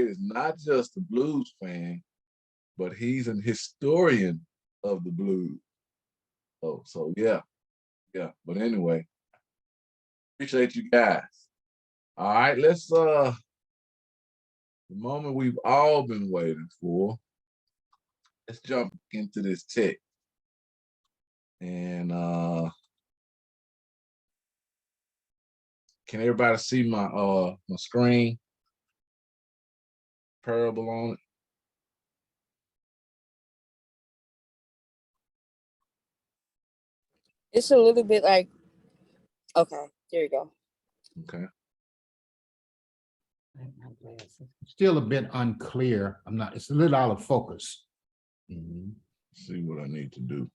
is not just a blues fan, but he's an historian of the blues. So yeah. But anyway, appreciate you guys. All right, let's the moment we've all been waiting for. Let's jump into this text. And can everybody see my my screen? Parable on it. It's a little bit like, okay, there you go. Okay. Still a bit unclear. It's a little out of focus. Mm-hmm. See what I need to do.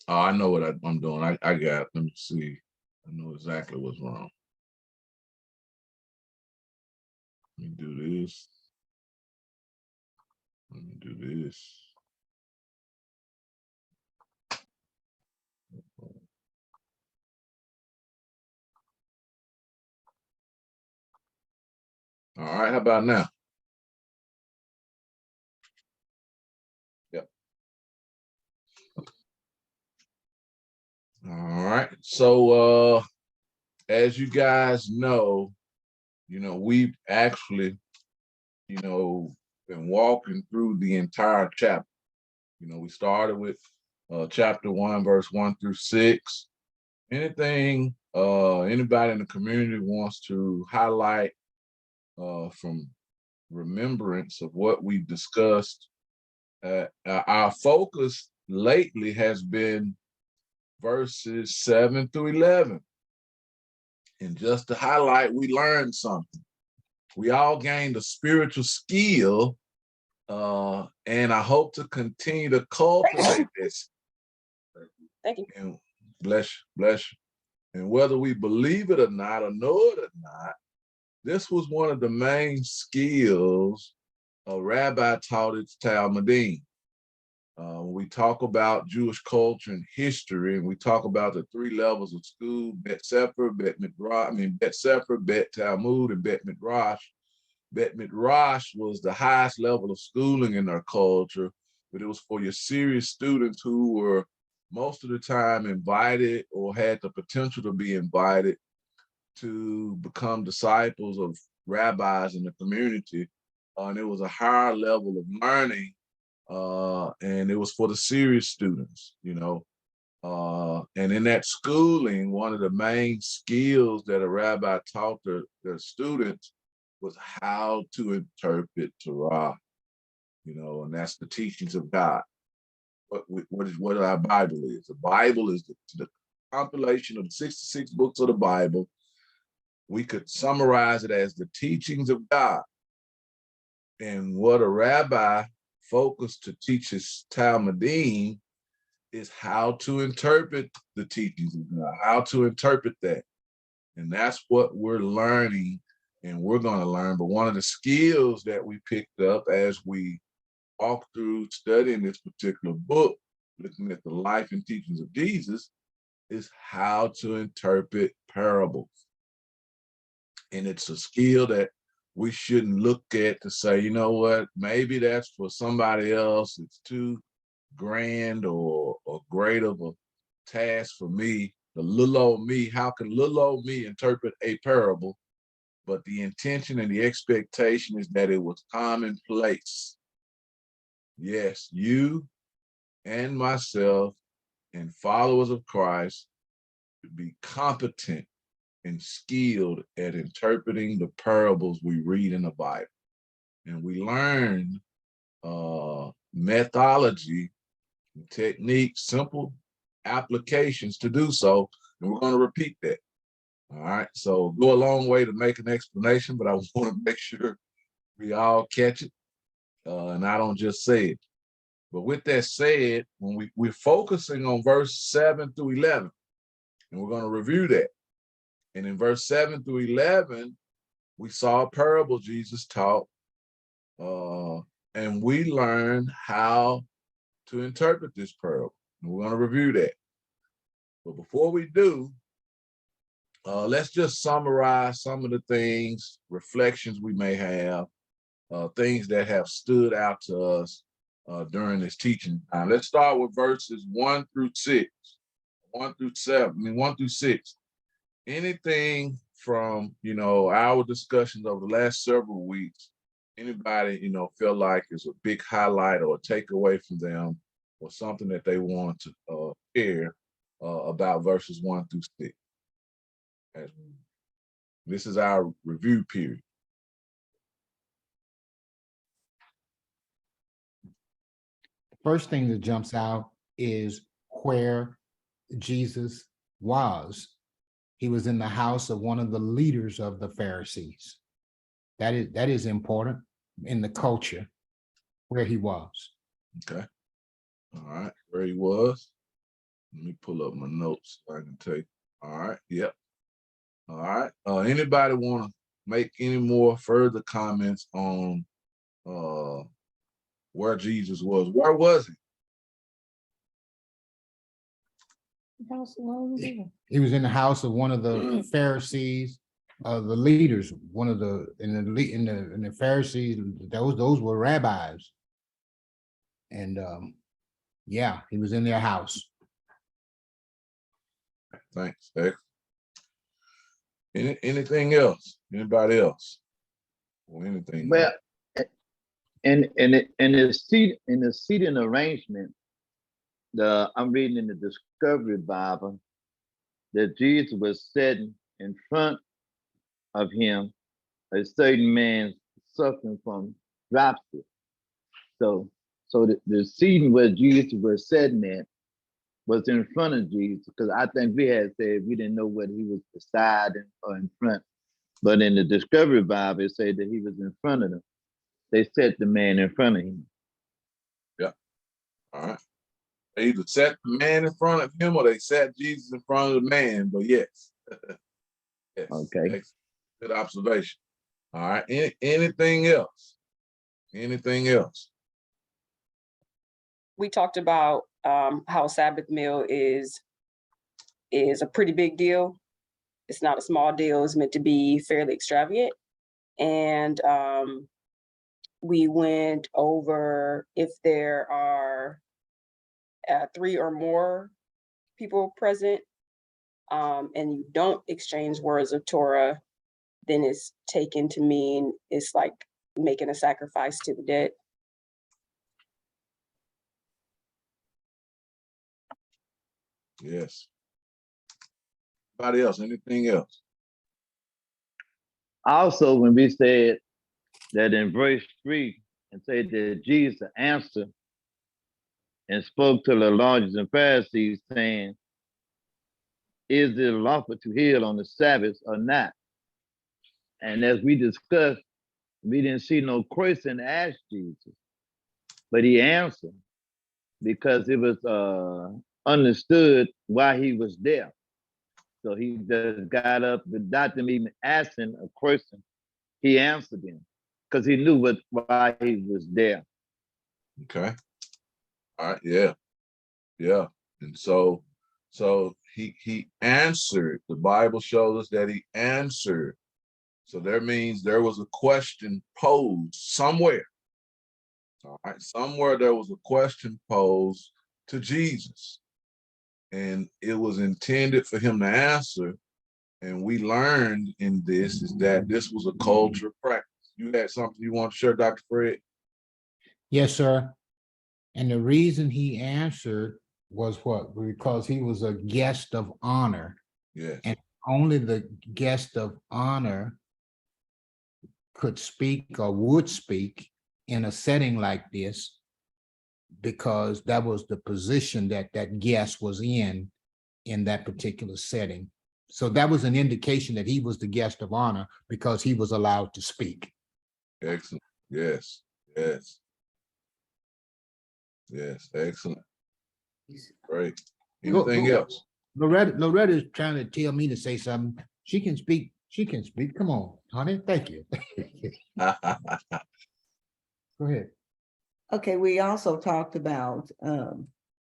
Oh, I know what I'm doing. I got, let me see. I know exactly what's wrong. Let me do this. Let me do this. All right, how about now? Yep. All right, so as you guys know, we've actually, been walking through the entire chapter. We started with chapter 1, verse 1 through 6. Anything anybody in the community wants to highlight from remembrance of what we discussed? Our focus lately has been verses 7 through 11. And just to highlight, we learned something. We all gained a spiritual skill, and I hope to continue to cultivate this. Thank you. And bless you. And whether we believe it or not, or know it or not, this was one of the main skills a rabbi taught at Talmudim. We talk about Jewish culture and history, and we talk about the 3 levels of school: Bet Sefer, Bet Sefer, Bet Talmud, and Bet Midrash. Bet Midrash was the highest level of schooling in our culture, but it was for your serious students who were most of the time invited or had the potential to be invited to become disciples of rabbis in the community. And it was a higher level of learning, and it was for the serious students, and in that schooling, one of the main skills that a rabbi taught their students was how to interpret Torah, and that's the teachings of God. What our Bible is. The Bible is the compilation of the 66 books of the Bible. We could summarize it as the teachings of God. And what a rabbi focused to teach his Talmudim is how to interpret the teachings of God, how to interpret that. And that's what we're learning, and we're going to learn. But one of the skills that we picked up as we walk through studying this particular book, looking at the life and teachings of Jesus, is how to interpret parables. And it's a skill that we shouldn't look at to say, you know what, maybe that's for somebody else. It's too grand or great of a task for me. The little old me, how can little old me interpret a parable? But the intention and the expectation is that it was commonplace. Yes, you and myself and followers of Christ to be competent and skilled at interpreting the parables we read in the Bible. And we learn methodology, techniques, simple applications to do so. And we're going to repeat that. All right. So go a long way to make an explanation, but I want to make sure we all catch it. And I don't just say it. But with that said, when we're focusing on verse 7 through 11, and we're going to review that. And in verse 7 through 11, we saw a parable Jesus taught, and we learned how to interpret this parable. And we're going to review that. But before we do, let's just summarize some of the things, reflections we may have, things that have stood out to us during this teaching time. Let's start with verses 1 through 6, 1 through 7, 1 through 6. Anything from, our discussions over the last several weeks, anybody, feel like is a big highlight or a takeaway from them or something that they want to share about verses 1 through 6. This is our review period. First thing that jumps out is where Jesus was. He was in the house of one of the leaders of the Pharisees. That is important in the culture where he was. Okay. All right. Where he was. Let me pull up my notes so I can take. All right. Yep. All right. Anybody want to make any more further comments on where Jesus was? Where was he? He was in the house of one of the Pharisees, the leaders, one of the in the Pharisees. Those were rabbis, and yeah, he was in their house. Thanks. Anything else? Anybody else? Or anything? Well, in the seating arrangement, I'm reading in the Discovery Bible that Jesus was sitting in front of him, a certain man suffering from dropsy. So the seating where Jesus was sitting at was in front of Jesus, because I think we had said we didn't know whether he was beside him or in front. But in the Discovery Bible, it said that he was in front of them. They set the man in front of him. Yeah. All right. They either set the man in front of him or they set Jesus in front of the man, but yes. Yes. Okay. Good observation. All right. Anything else? Anything else? We talked about how Sabbath meal is a pretty big deal. It's not a small deal. It's meant to be fairly extravagant. And we went over if there are 3 or more people present and you don't exchange words of Torah, then it's taken to mean it's like making a sacrifice to the dead. Yes. Anybody else? Anything else? Also, when we said that in verse 3, and said that Jesus answered and spoke to the lawyers and Pharisees, saying, is it lawful to heal on the Sabbath or not? And as we discussed, we didn't see no question ask Jesus, but he answered because it was understood why he was there. So he just got up without them even asking a question. He answered him because he knew why he was there. Okay. All right. Yeah. Yeah. And so he answered. The Bible shows us that he answered. So that means there was a question posed somewhere. All right. Somewhere there was a question posed to Jesus. And it was intended for him to answer. And we learned in this is that this was a culture practice. You had something you want to share, Dr. Fred? Yes, sir. And the reason he answered was what? Because he was a guest of honor. Yes. And only the guest of honor could speak or would speak in a setting like this, because that was the position that guest was in that particular setting. So that was an indication that he was the guest of honor because he was allowed to speak. Excellent. Yes. Yes. Yes. Excellent. Great. Anything else? Loretta is trying to tell me to say something. She can speak. She can speak. Come on, honey. Thank you. Go ahead. Okay, we also talked about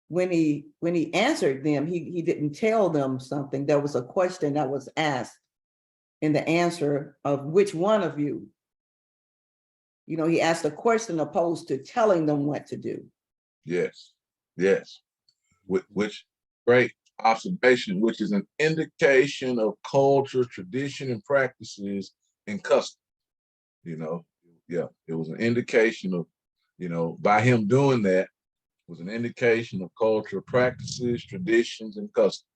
when he answered them, he didn't tell them something. There was a question that was asked in the answer of which one of you. You know, he asked a question opposed to telling them what to do. Yes, yes. Which great observation, which is an indication of culture, tradition, and practices and custom. You know, yeah, it was an indication of, you know, by him doing that was an indication of culture, practices, traditions, and customs.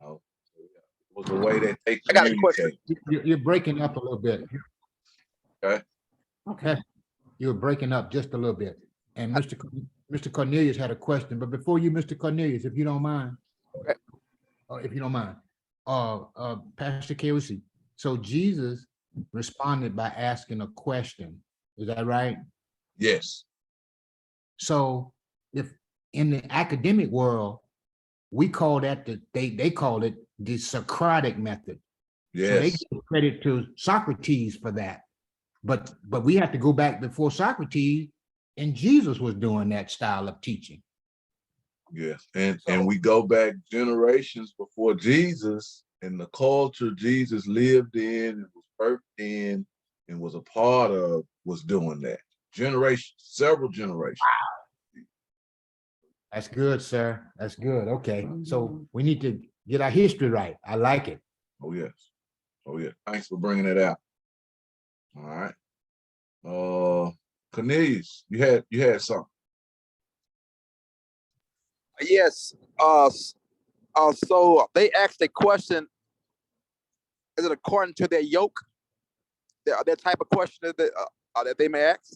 You know, it was the way that they I got a question. communicate. You're breaking up a little bit. Okay. Okay. You're breaking up just a little bit. And Mr. Cornelius had a question, but before you, Mr. Cornelius, if you don't mind. Okay. If you don't mind, Pastor Keusi, so Jesus responded by asking a question. Is that right? Yes. So if in the academic world, we call that they call it the Socratic method. So they Yes. give credit to Socrates for that. But we have to go back before Socrates, and Jesus was doing that style of teaching. Yes. And we go back generations before Jesus, and the culture Jesus lived in and was birthed in and was a part of was doing that. Generations, several generations. That's good, sir. That's good. Okay. So Mhm. we need to get our history right. I like it. Oh yes. Oh yeah. Thanks for bringing it out. All right. Cornelius, you had something. Yes. So they asked a question. Is it according to their yoke? That type of question that they may ask.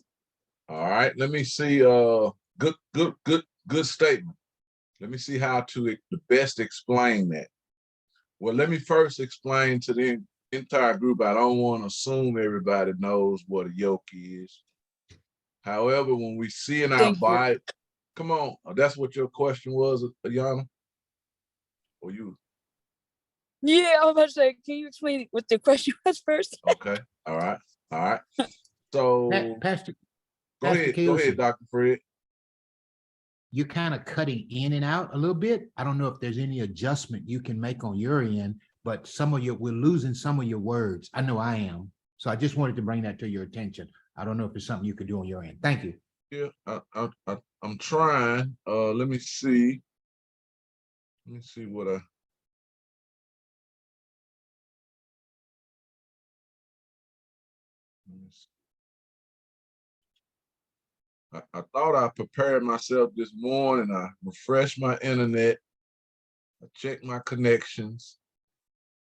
All right. Let me see. Good statement. Let me see how to best explain that. Well, let me first explain to the entire group. I don't want to assume everybody knows what a yoke is. However, when we see in our Thank you. Bible, come on, that's what your question was, Ayana? Or you? Yeah, I was about to say, can you explain what the question was first? Okay. All right. All right. So Pastor go Keusi, ahead, Dr. Fred. you're kind of cutting in and out a little bit. I don't know if there's any adjustment you can make on your end, but we're losing some of your words. I know I am. So I just wanted to bring that to your attention. I don't know if it's something you could do on your end. Thank you. Yeah, I'm trying. Let me see. Let me see what I thought I prepared myself this morning. I refreshed my internet. I checked my connections,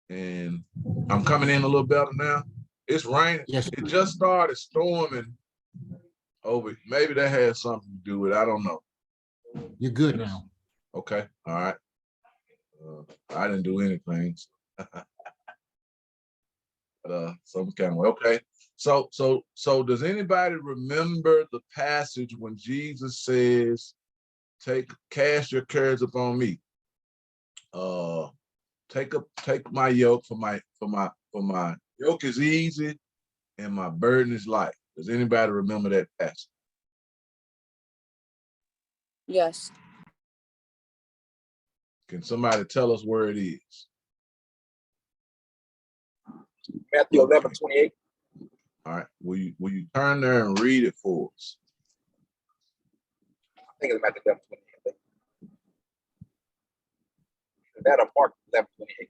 and I'm coming in a little better now. It's raining. Yes. It just started storming over. Maybe that has something to do with it. I don't know. You're good now. Okay. All right. I didn't do anything. Some kind of way. Okay. So does anybody remember the passage when Jesus says, cast your cares upon me? Take my yoke for my yoke is easy and my burden is light. Does anybody remember that passage? Yes. Can somebody tell us where it is? Matthew 11:28. All right. Will you turn there and read it for us? I think it's Matthew 11:28. That or Mark 11:28.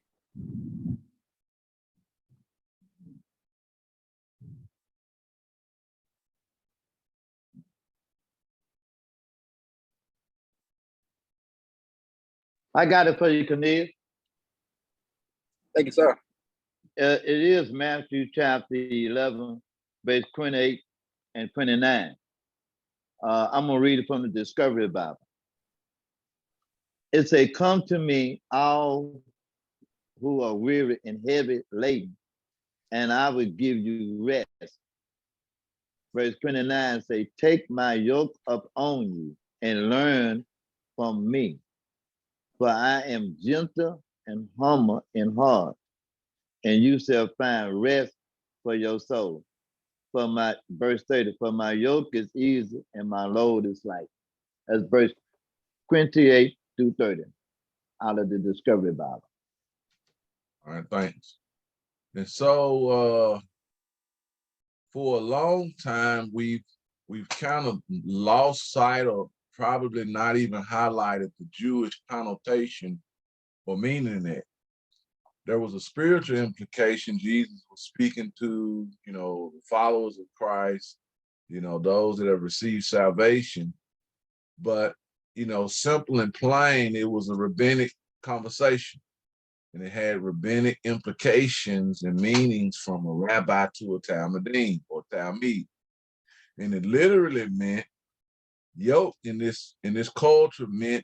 I got it for you, Cornelius. Thank you, sir. It is Matthew chapter 11, verse 28 and 29. I'm going to read it from the Discovery Bible. It says, come to me, all who are weary and heavy laden, and I will give you rest. Verse 29 say, take my yoke up on you and learn from me, for I am gentle and humble in heart, and you shall find rest for your soul. For my verse 30, for my yoke is easy and my load is light. That's verse 28 through 30 out of the Discovery Bible. All right, thanks. And so for a long time, we've kind of lost sight or probably not even highlighted the Jewish connotation or meaning in it. There was a spiritual implication. Jesus was speaking to, the followers of Christ, those that have received salvation. But, simple and plain, it was a rabbinic conversation. And it had rabbinic implications and meanings from a rabbi to a talmudim or talmid. And it literally meant yoke in this culture meant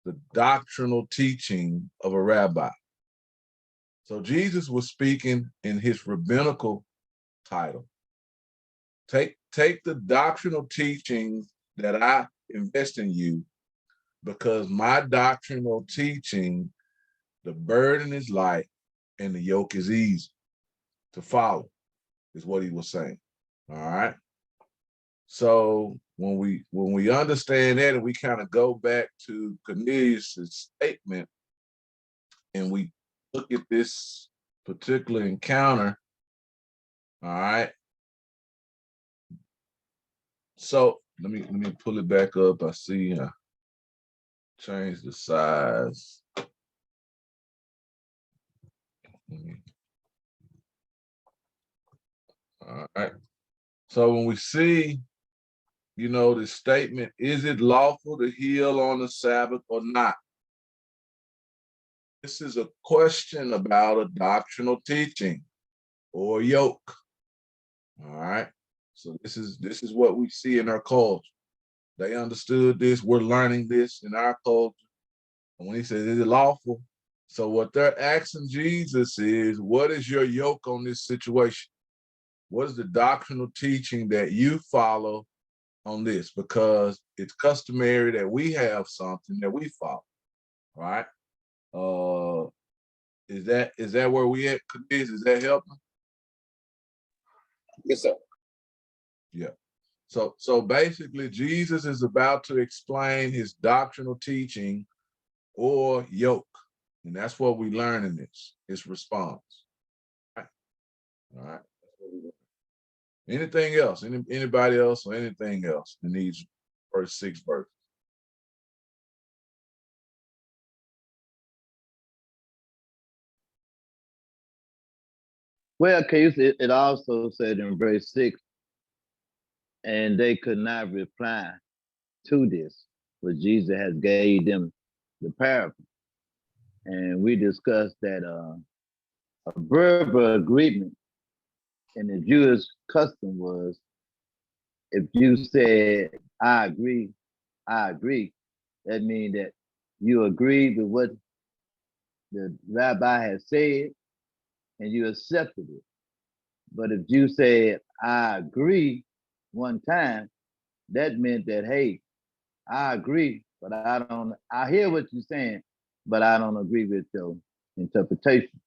the doctrinal teaching of a rabbi. So Jesus was speaking in his rabbinical title. Take the doctrinal teachings that I invest in you, because my doctrinal teaching, the burden is light and the yoke is easy to follow, is what he was saying. All right. So when we understand that, and we kind of go back to Cornelius' statement, and we look at this particular encounter, all right. So let me pull it back up. I see change the size. All right. So when we see, the statement, is it lawful to heal on the Sabbath or not? This is a question about a doctrinal teaching or yoke. All right. So this is what we see in our culture. They understood this. We're learning this in our culture. And when he says, is it lawful? So what they're asking Jesus is, what is your yoke on this situation? What is the doctrinal teaching that you follow on this? Because it's customary that we have something that we follow, right? Is that where we at? Is that helping? Yes, sir. Yeah. So basically, Jesus is about to explain his doctrinal teaching or yoke, and that's what we learn in this. His response. All right. Anything else? Anybody else or anything else in these first 6 verses? Well, Keusi, it also said in verse 6, and they could not reply to this, but Jesus has gave them the parable. And we discussed that a verbal agreement in the Jewish custom was, if you said, I agree, that means that you agree with what the rabbi has said and you accepted it. But if you said, I agree one time, that meant that, hey, I agree, but I hear what you're saying, but I don't agree with your interpretation.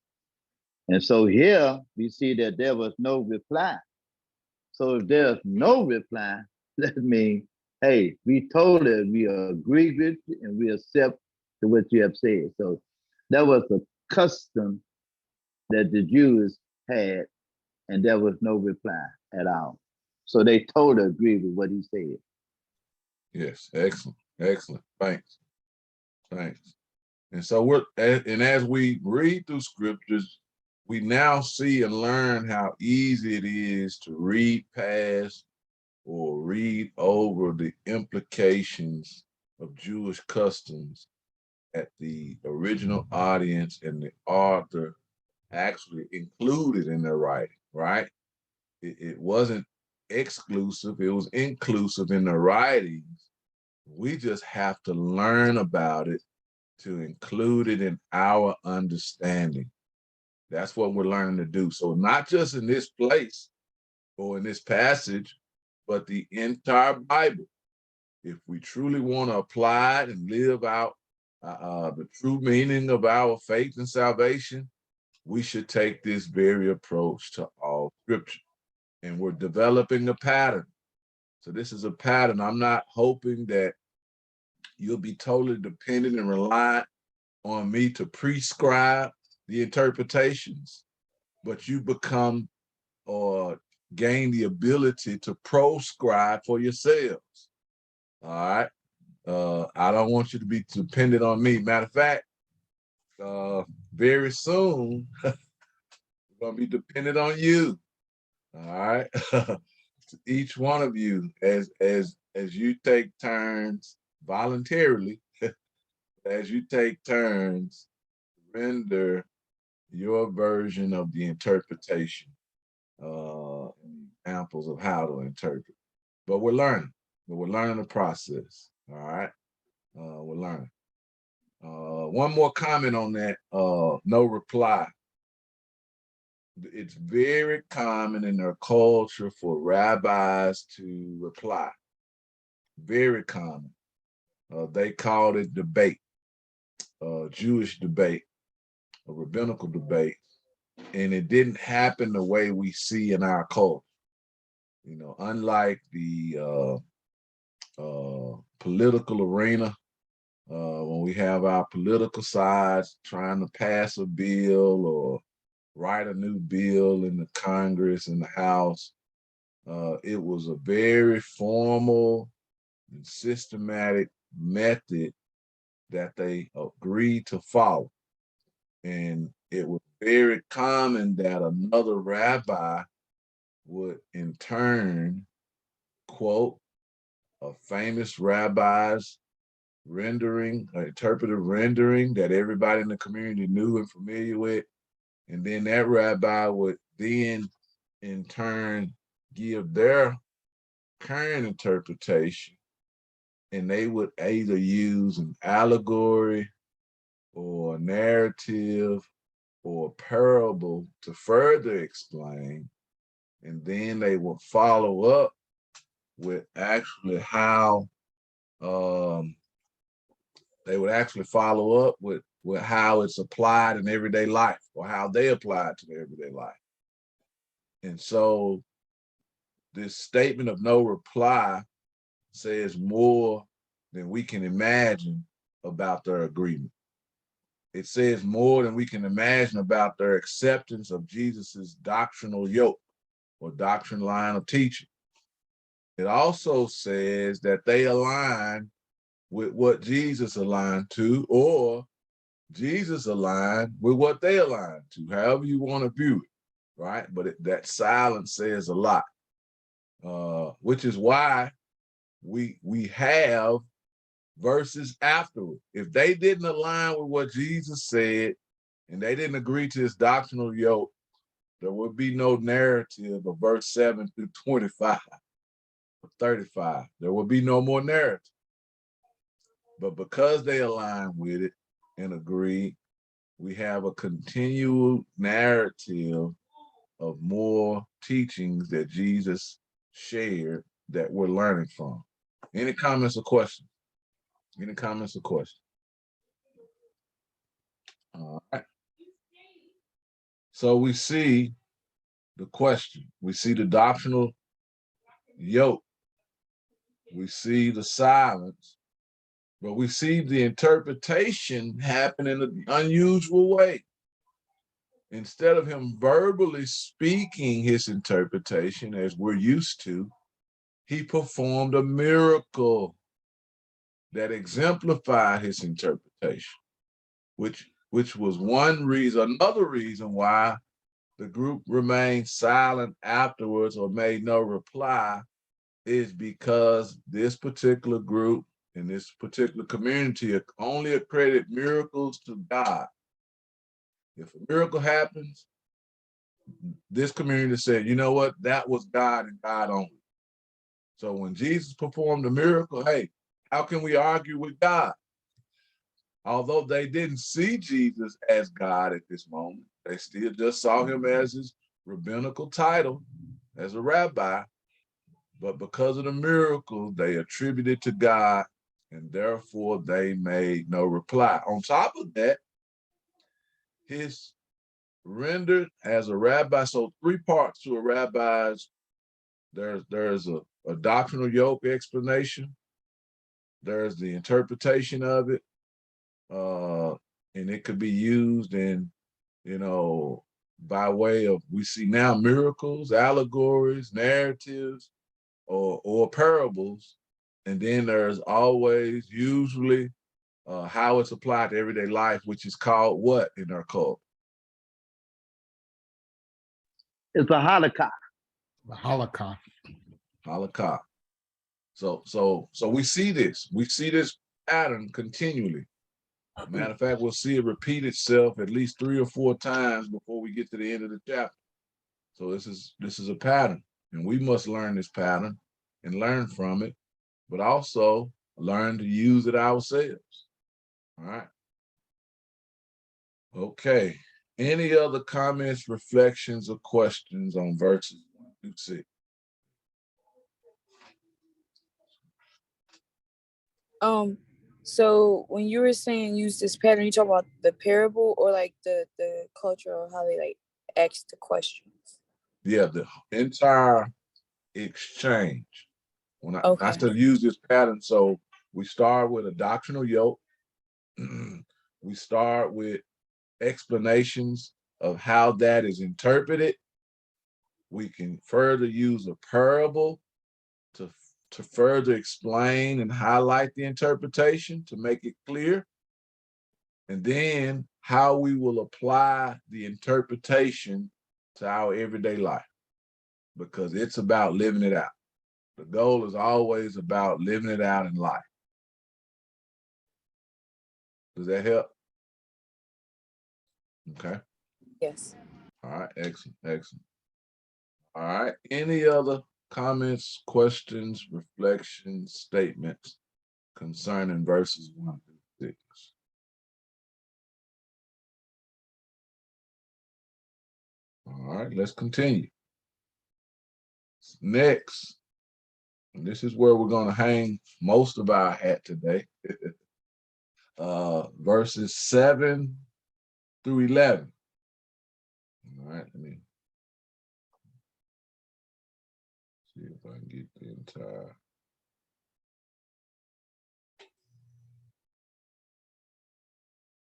And so here we see that there was no reply. So if there's no reply, that means, hey, we totally agree with you and we accept what you have said. So that was a custom that the Jews had, and there was no reply at all. So they totally agree with what he said. Yes, excellent. Thanks. And so as we read through scriptures, we now see and learn how easy it is to read past or read over the implications of Jewish customs that the original audience and the author actually included in their writing, right? It wasn't exclusive, it was inclusive in the writings. We just have to learn about it to include it in our understanding. That's what we're learning to do. So not just in this place or in this passage, but the entire Bible. If we truly want to apply it and live out the true meaning of our faith and salvation, we should take this very approach to all scripture. And we're developing a pattern. So this is a pattern. I'm not hoping that you'll be totally dependent and reliant on me to prescribe the interpretations, but you become or gain the ability to proscribe for yourselves. All right. I don't want you to be dependent on me. Matter of fact, very soon, we're gonna be dependent on you. All right. Each one of you, as you take turns voluntarily, as you take turns, render your version of the interpretation, examples of how to interpret. But we're learning. The process. All right. We're learning. One more comment on that. No reply. It's very common in their culture for rabbis to reply. Very common. They called it debate, Jewish debate, a rabbinical debate, and it didn't happen the way we see in our culture. You know, unlike the political arena, when we have our political sides trying to pass a bill or write a new bill in the Congress and the House, it was a very formal and systematic method that they agreed to follow. And it was very common that another rabbi would in turn quote a famous rabbi's rendering, interpretive rendering that everybody in the community knew and familiar with. And then that rabbi would then in turn give their current interpretation, and they would either use an allegory or a narrative or a parable to further explain. And then they would follow up with actually how with how it's applied in everyday life, or how they apply it to their everyday life. And so this statement of no reply says more than we can imagine about their agreement. It says more than we can imagine about their acceptance of Jesus's doctrinal yoke or doctrine line of teaching. It also says that they align with what Jesus aligned to, or Jesus aligned with what they aligned to, however you want to view it, right? But that silence says a lot, which is why we have verses afterward. If they didn't align with what Jesus said and they didn't agree to his doctrinal yoke, there would be no narrative of verse 7 through 25 or 35. There would be no more narrative. But because they align with it and agree, we have a continual narrative of more teachings that Jesus shared that we're learning from. Any comments or questions? Any comments or questions? All right. So we see the question. We see the doctrinal yoke. We see the silence. But we see the interpretation happen in an unusual way. Instead of him verbally speaking his interpretation as we're used to, he performed a miracle that exemplified his interpretation, which was one reason, another reason why the group remained silent afterwards or made no reply is because this particular group in this particular community only accredit miracles to God. If a miracle happens, this community said, you know what, that was God and God only. So when Jesus performed a miracle, hey, how can we argue with God? Although they didn't see Jesus as God at this moment, they still just saw him as his rabbinical title as a rabbi. But because of the miracle, they attributed to God, and therefore they made no reply. On top of that, his rendered as a rabbi, so 3 parts to a rabbi's, there's a doctrinal yoke explanation, there's the interpretation of it, and it could be used in, by way of, we see now miracles, allegories, narratives, or parables. And then there's always usually how it's applied to everyday life, which is called what in our culture? It's a Holocaust. The Holocaust. Holocaust. So we see this pattern continually. Matter of fact, we'll see it repeat itself at least 3 or 4 times before we get to the end of the chapter. So this is a pattern, and we must learn this pattern and learn from it, but also learn to use it ourselves. All right. Okay. Any other comments, reflections, or questions on verses 1 through 6? So when you were saying use this pattern, you talk about the parable or like the culture or how they like ask the questions? Yeah, the entire exchange. When I still use this pattern, so we start with a doctrinal yoke. We start with explanations of how that is interpreted. We can further use a parable to further explain and highlight the interpretation to make it clear. And then how we will apply the interpretation to our everyday life, because it's about living it out. The goal is always about living it out in life. Does that help? Okay. Yes. All right. Excellent. All right. Any other comments, questions, reflections, statements concerning verses 1 through 6? All right, let's continue. Next, and this is where we're going to hang most of our hat today. Verses 7 through 11. All right, let me see if I can get the entire.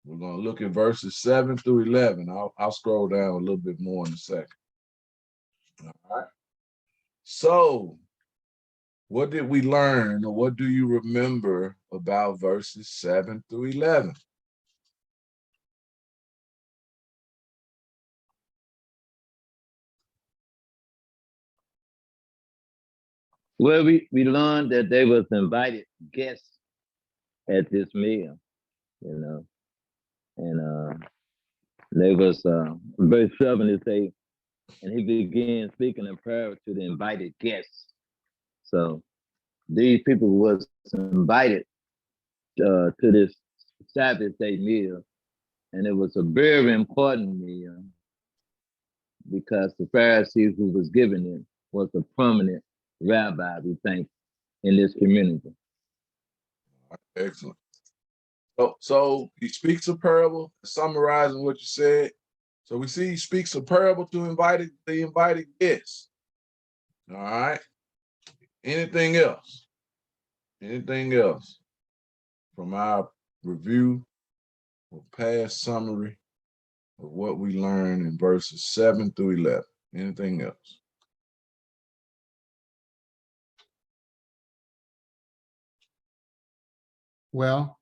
We're going to look at verses 7 through 11. I'll scroll down a little bit more in a second. All right. So, what did we learn, or what do you remember about verses 7 through 11? Well, we learned that they was invited guests at this meal, and they was verse 7 to say, and he began speaking in prayer to the invited guests. So these people was invited to this Sabbath day meal, and it was a very important meal because the Pharisees who was giving it was a prominent rabbi, we think, in this community. Excellent. So he speaks a parable, summarizing what you said. So we see he speaks a parable to the invited guests. All right. Anything else? Anything else from our review or past summary of what we learned in verses 7 through 11? Anything else? Well,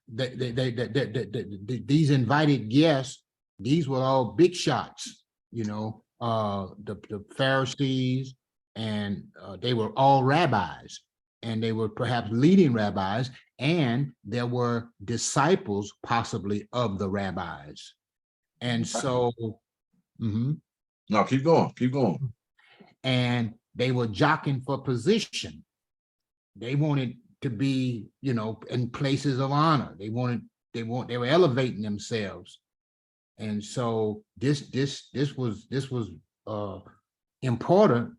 these invited guests, these were all big shots, the Pharisees, and they were all rabbis, and they were perhaps leading rabbis, and there were disciples possibly of the rabbis. And so, No, keep going. And they were jockeying for position. They wanted to be, in places of honor. They were elevating themselves. And so this was important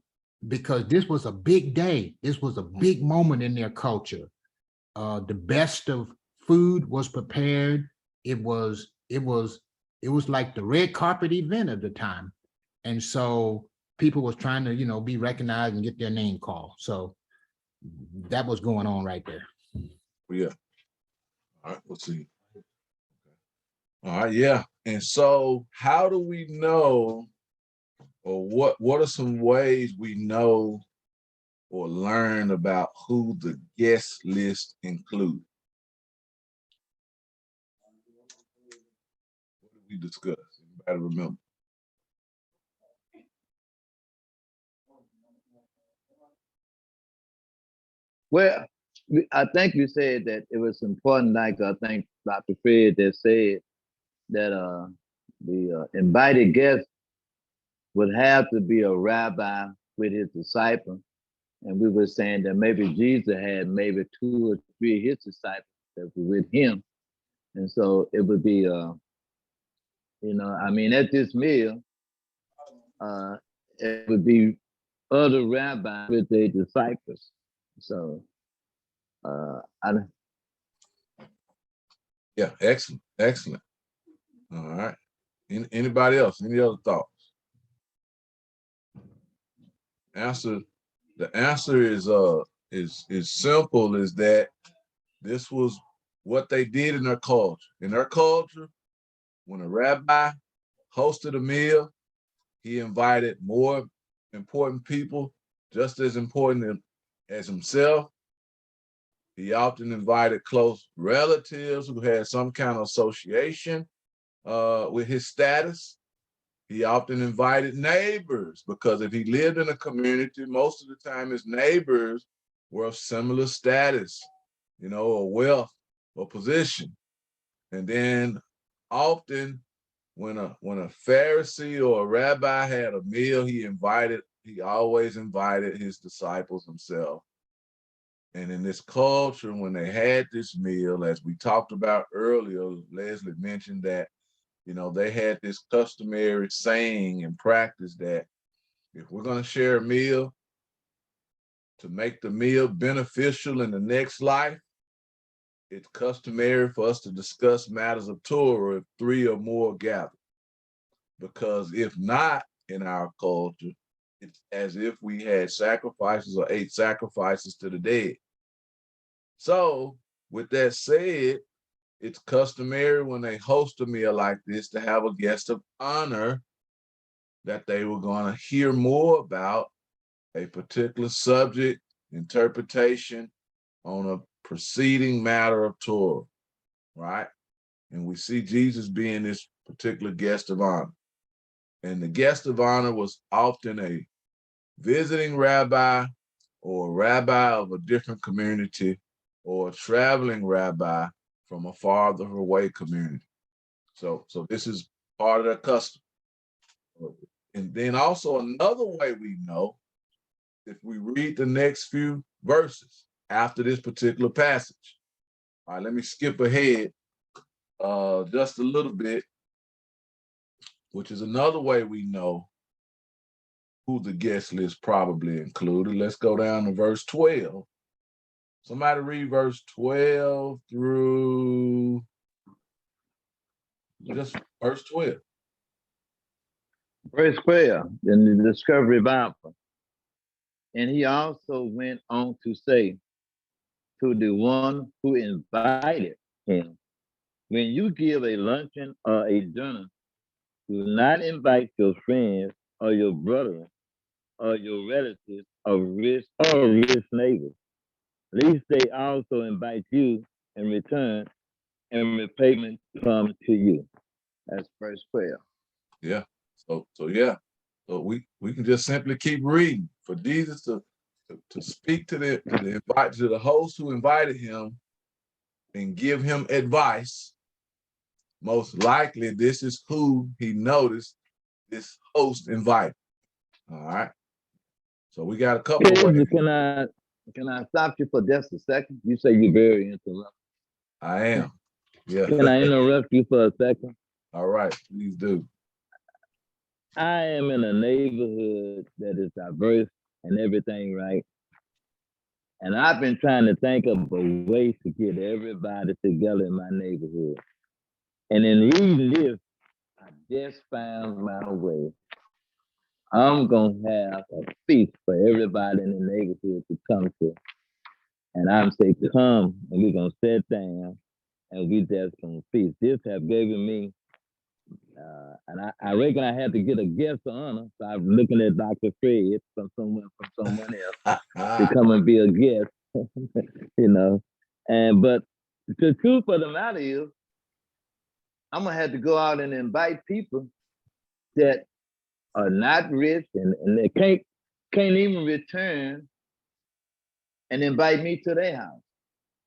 because this was a big day. This was a big moment in their culture. The best of food was prepared. It was like the red carpet event at the time. And so people was trying to, be recognized and get their name called. So that was going on right there. Yeah. All right, we'll see. All right, yeah. And so how do we know, or what are some ways we know or learn about who the guest list includes? What did we discuss? Anybody remember? Well, I think you said that it was important, like I think Dr. Fred that said that the invited guest would have to be a rabbi with his disciple. And we were saying that maybe Jesus had maybe 2 or 3 of his disciples that were with him. And so it would be, I mean, at this meal, it would be other rabbis with their disciples. So, Yeah, excellent, excellent. All right. Anybody else? Any other thoughts? The answer is simple, is that this was what they did in their culture. In their culture, when a rabbi hosted a meal, he invited more important people, just as important as himself. He often invited close relatives who had some kind of association with his status. He often invited neighbors, because if he lived in a community, most of the time his neighbors were of similar status, or wealth or position. And then often when a Pharisee or a rabbi had a meal, he always invited his disciples himself. And in this culture, when they had this meal, as we talked about earlier, Leslie mentioned that, they had this customary saying and practice that if we're going to share a meal, to make the meal beneficial in the next life, it's customary for us to discuss matters of Torah if 3 or more gather. Because if not, in our culture, it's as if we had sacrifices or ate sacrifices to the dead. So with that said, it's customary when they host a meal like this to have a guest of honor that they were going to hear more about a particular subject, interpretation on a preceding matter of Torah, right? And we see Jesus being this particular guest of honor. And the guest of honor was often a visiting rabbi or a rabbi of a different community or a traveling rabbi from a farther away community. So this is part of their custom. And then also another way we know, if we read the next few verses after this particular passage. All right, let me skip ahead just a little bit, which is another way we know who the guest list probably included. Let's go down to verse 12. Somebody read verse 12 through just verse 12. Verse 12 in the Discovery Bible. And he also went on to say to the one who invited him, when you give a luncheon or a dinner, do not invite your friends or your brothers or your relatives or rich neighbors, lest they also invite you in return and repayment come to you. That's verse 12. Yeah. So yeah. So we can just simply keep reading. For Jesus to speak to the host who invited him and give him advice, most likely this is who he noticed this host invited. All right. So we got a couple of ways. Can I stop you for just a second? You say you're very interrupted. I am. Yeah. Can I interrupt you for a second? All right, please do. I am in a neighborhood that is diverse and everything, right? And I've been trying to think of a way to get everybody together in my neighborhood. And in reading this, I just found my way. I'm going to have a feast for everybody in the neighborhood to come to. And I'm say, come, and we're gonna sit down, and we just gonna feast. This have given me, and I reckon I had to get a guest of honor. So I'm looking at Dr. Fred from someone else to come and be a guest, you know. But the truth of the matter is, I'm gonna have to go out and invite people that are not rich and they can't even return and invite me to their house,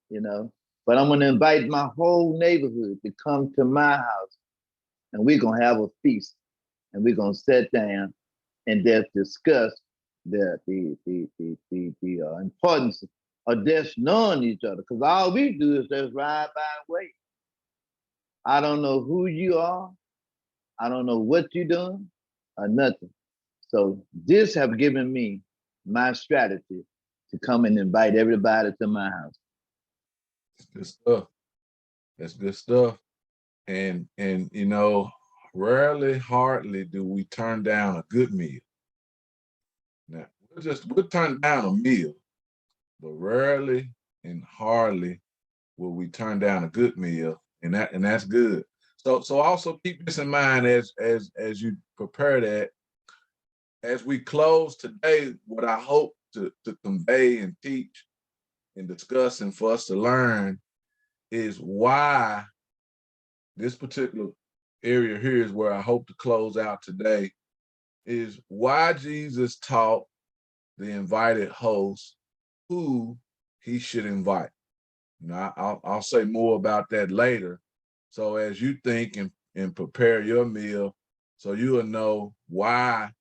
you know. But I'm gonna invite my whole neighborhood to come to my house, and we're gonna have a feast, and we're gonna sit down and just discuss the importance of just knowing each other. Because all we do is just ride by and wait. I don't know who you are. I don't know what you're doing or nothing. So this have given me my strategy to come and invite everybody to my house. Good stuff. That's good stuff. And you know, rarely, hardly do we turn down a good meal. Now, we'll turn down a meal, but rarely and hardly will we turn down a good meal, and that's good. So also keep this in mind as you prepare that. As we close today, what I hope to convey and teach and discuss and for us to learn is why this particular area here is where I hope to close out today, is why Jesus taught the invited host who he should invite. Now, I'll say more about that later. So as you think and prepare your meal, so you will know why,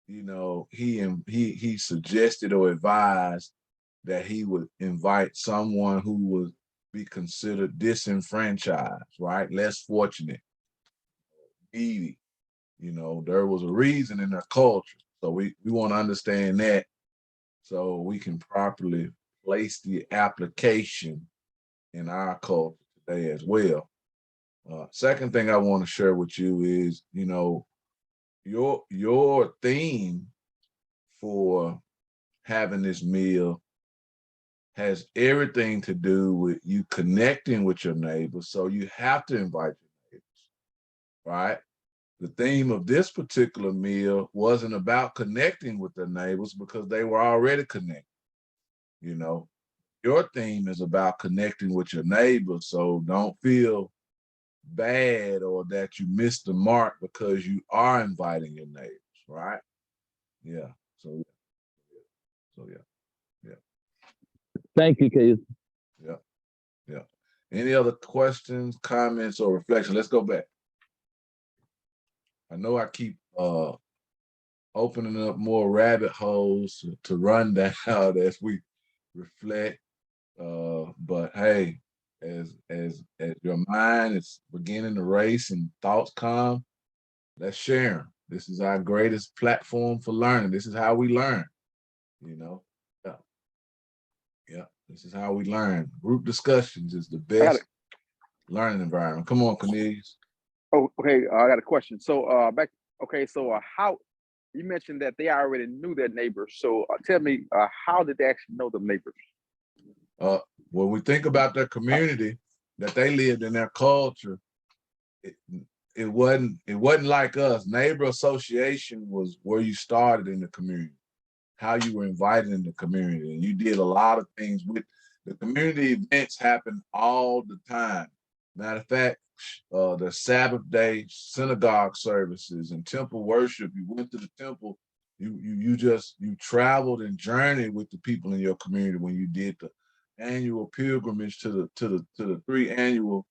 you know, he suggested or advised that he would invite someone who would be considered disenfranchised, right? Less fortunate, needy. You know, there was a reason in their culture. So we want to understand that so we can properly place the application in our culture today as well. Second thing I want to share with you is, you know, your theme for having this meal has everything to do with you connecting with your neighbors. So you have to invite your neighbors, right? The theme of this particular meal wasn't about connecting with their neighbors because they were already connected. You know, your theme is about connecting with your neighbors. So don't feel bad or that you missed the mark because you are inviting your neighbors, right? Yeah. So yeah. Thank you, Keusi. Yeah. Any other questions, comments, or reflections? Let's go back. I know I keep opening up more rabbit holes to run down as we reflect. But hey, as your mind is beginning to race and thoughts come, let's share them. This is our greatest platform for learning. This is how we learn, you know. Yeah. This is how we learn. Group discussions is the best learning environment. Come on, Cornelius. Oh, okay. I got a question. So how you mentioned that they already knew their neighbors. So tell me, how did they actually know the neighbors? When we think about their community that they lived in, their culture, it wasn't like us. Neighbor association was where you started in the community, how you were invited in the community, and you did a lot of things with the community. Events happen all the time. Matter of fact, the Sabbath day synagogue services and temple worship, you went to the temple, you traveled and journeyed with the people in your community when you did the annual pilgrimage to the 3 annual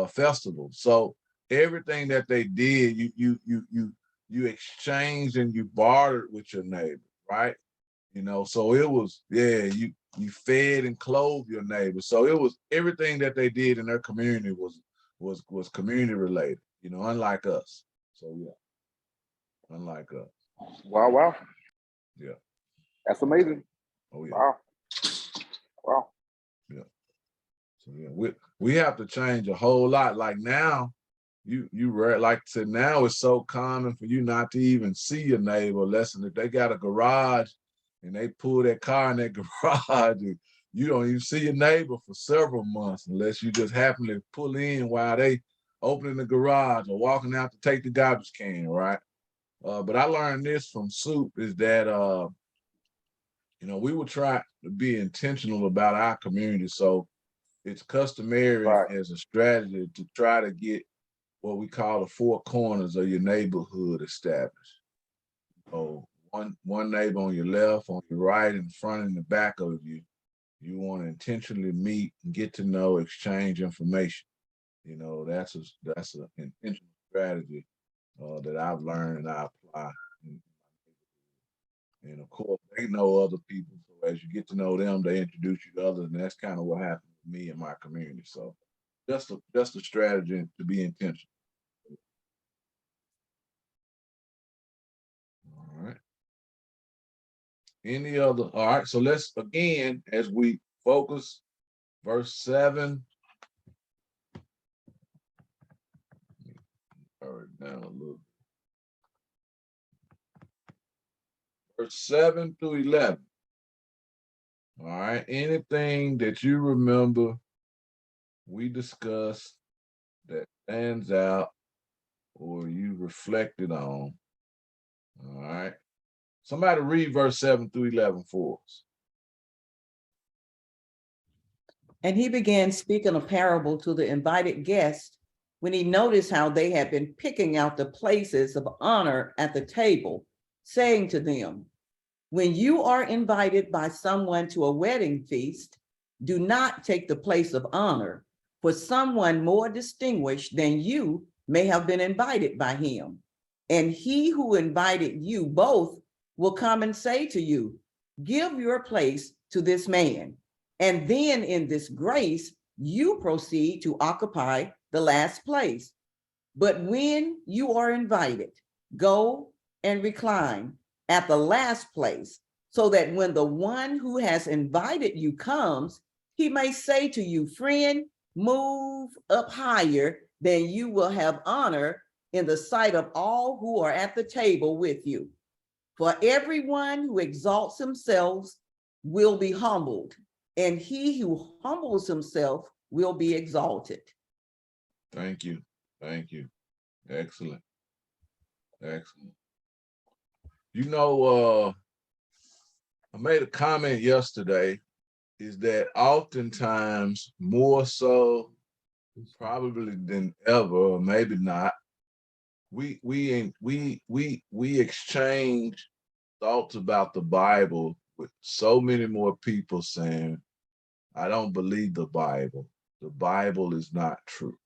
festivals. So everything that they did, you exchanged and you bartered with your neighbor, right? You know, so it was, you fed and clothed your neighbor. So it was everything that they did in their community was community related, you know, unlike us. So yeah, unlike us. Wow. Yeah. That's amazing. Oh yeah. Wow. Yeah. So yeah, we have to change a whole lot. Like now, you like I said, now it's so common for you not to even see your neighbor unless if they got a garage and they pull their car in that garage you don't even see your neighbor for several months unless you just happen to pull in while they opening the garage or walking out to take the garbage can, right? But I learned this from Soup is that, you know, we would try to be intentional about our community. So it's customary Right. as a strategy to try to get what we call the four corners of your neighborhood established. So one neighbor on your left, on your right, in front, and the back of you. You want to intentionally meet and get to know, exchange information. You know, that's an intentional strategy that I've learned and I apply. And of course, they know other people. So as you get to know them, they introduce you to others, and that's kind of what happened with me and my community. So that's a strategy to be intentional. All right. Any other? All right. So let's again, as we focus, verse 7. Turn it down a little. Verse 7 through 11. All right. Anything that you remember we discussed that stands out or you reflected on. All right. Somebody read verse 7 through 11 for us. And he began speaking a parable to the invited guests when he noticed how they had been picking out the places of honor at the table, saying to them, when you are invited by someone to a wedding feast, do not take the place of honor, for someone more distinguished than you may have been invited by him. And he who invited you both will come and say to you, give your place to this man. And then in this grace, you proceed to occupy the last place. But when you are invited, go and recline at the last place, so that when the one who has invited you comes, he may say to you, friend, move up higher, then you will have honor in the sight of all who are at the table with you. For everyone who exalts himself will be humbled, and he who humbles himself will be exalted. Thank you. Thank you. Excellent. Excellent. You know, I made a comment yesterday is that oftentimes more so probably than ever, or maybe not, we exchange thoughts about the Bible with so many more people saying, I don't believe the Bible. The Bible is not true.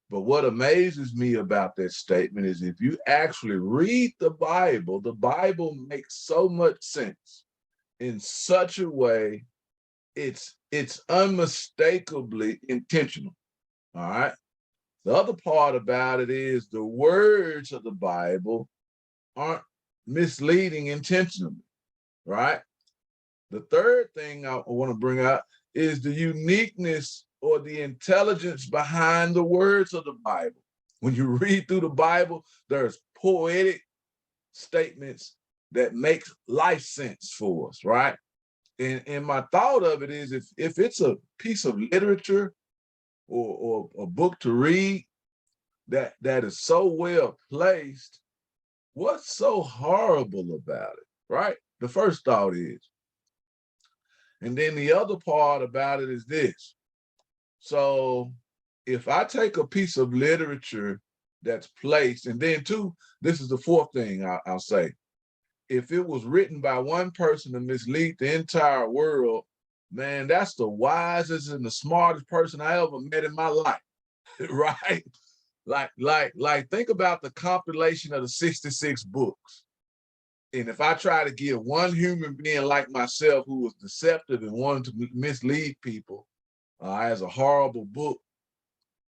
But what amazes me about that statement is if you actually read the Bible makes so much sense in such a way, it's unmistakably intentional. All right. The other part about it is the words of the Bible aren't misleading intentionally, right? The third thing I want to bring out is the uniqueness or the intelligence behind the words of the Bible. When you read through the Bible, there's poetic statements that make life sense for us, right? And my thought of it is if it's a piece of literature or a book to read that is so well placed, what's so horrible about it, right? The first thought is. And then the other part about it is this. So if I take a piece of literature that's placed, and then two, this is the fourth thing I'll say. If it was written by one person to mislead the entire world, man, that's the wisest and the smartest person I ever met in my life, right? Like think about the compilation of the 66 books. And if I try to give one human being like myself who was deceptive and wanted to mislead people as a horrible book,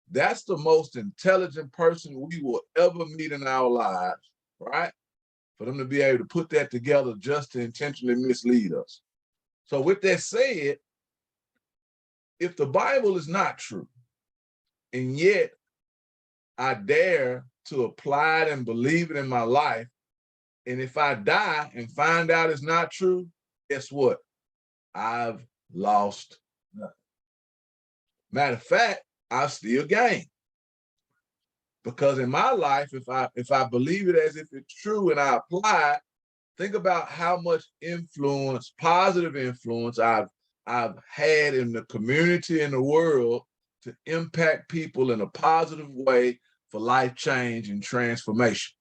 that's the most intelligent person we will ever meet in our lives, right? For them to be able to put that together just to intentionally mislead us. So with that said, if the Bible is not true, and yet I dare to apply it and believe it in my life, and if I die and find out it's not true, guess what? I've lost nothing. Matter of fact, I still gained. Because in my life, if I believe it as if it's true and I apply it, think about how much influence, positive influence I've had in the community and the world to impact people in a positive way for life change and transformation.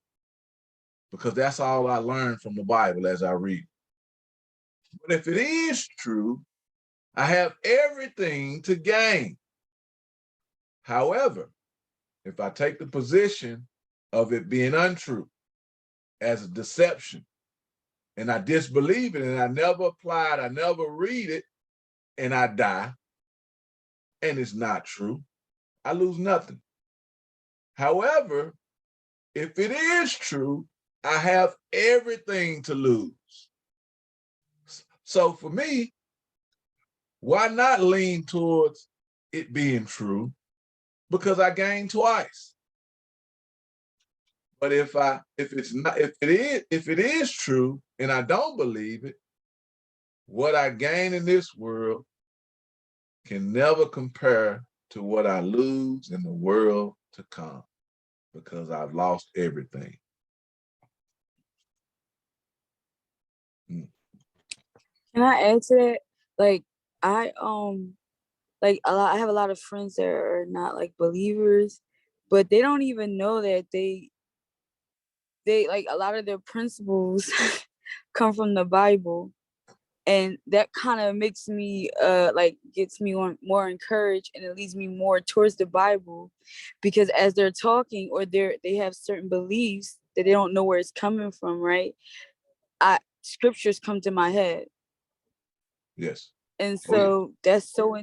Because that's all I learned from the Bible as I read. But if it is true, I have everything to gain. However, if I take the position of it being untrue as a deception, and I disbelieve it, and I never apply it, I never read it, and I die, and it's not true, I lose nothing. However, if it is true, I have everything to lose. So for me, why not lean towards it being true? Because I gain twice. But if it is true and I don't believe it, what I gain in this world can never compare to what I lose in the world to come, because I've lost everything. Can I add to that? Like I I have a lot of friends that are not like believers, but they don't even know that they like a lot of their principles come from the Bible. And that kind of makes me gets me more encouraged, and it leads me more towards the Bible, because as they're talking or they have certain beliefs that they don't know where it's coming from, right? Scriptures come to my head. Yes. And so that's so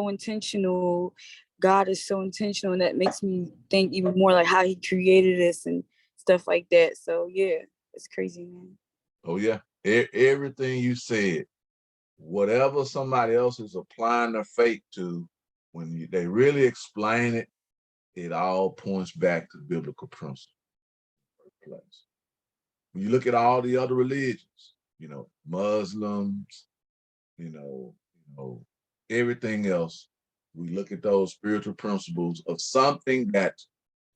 intentional. God is so intentional, and that makes me think even more like how he created us and stuff like that. So yeah, it's crazy, man. Oh yeah, everything you said, whatever somebody else is applying their faith to, when they really explain it, it all points back to biblical principles. When you look at all the other religions, Muslims, everything else, we look at those spiritual principles of something that's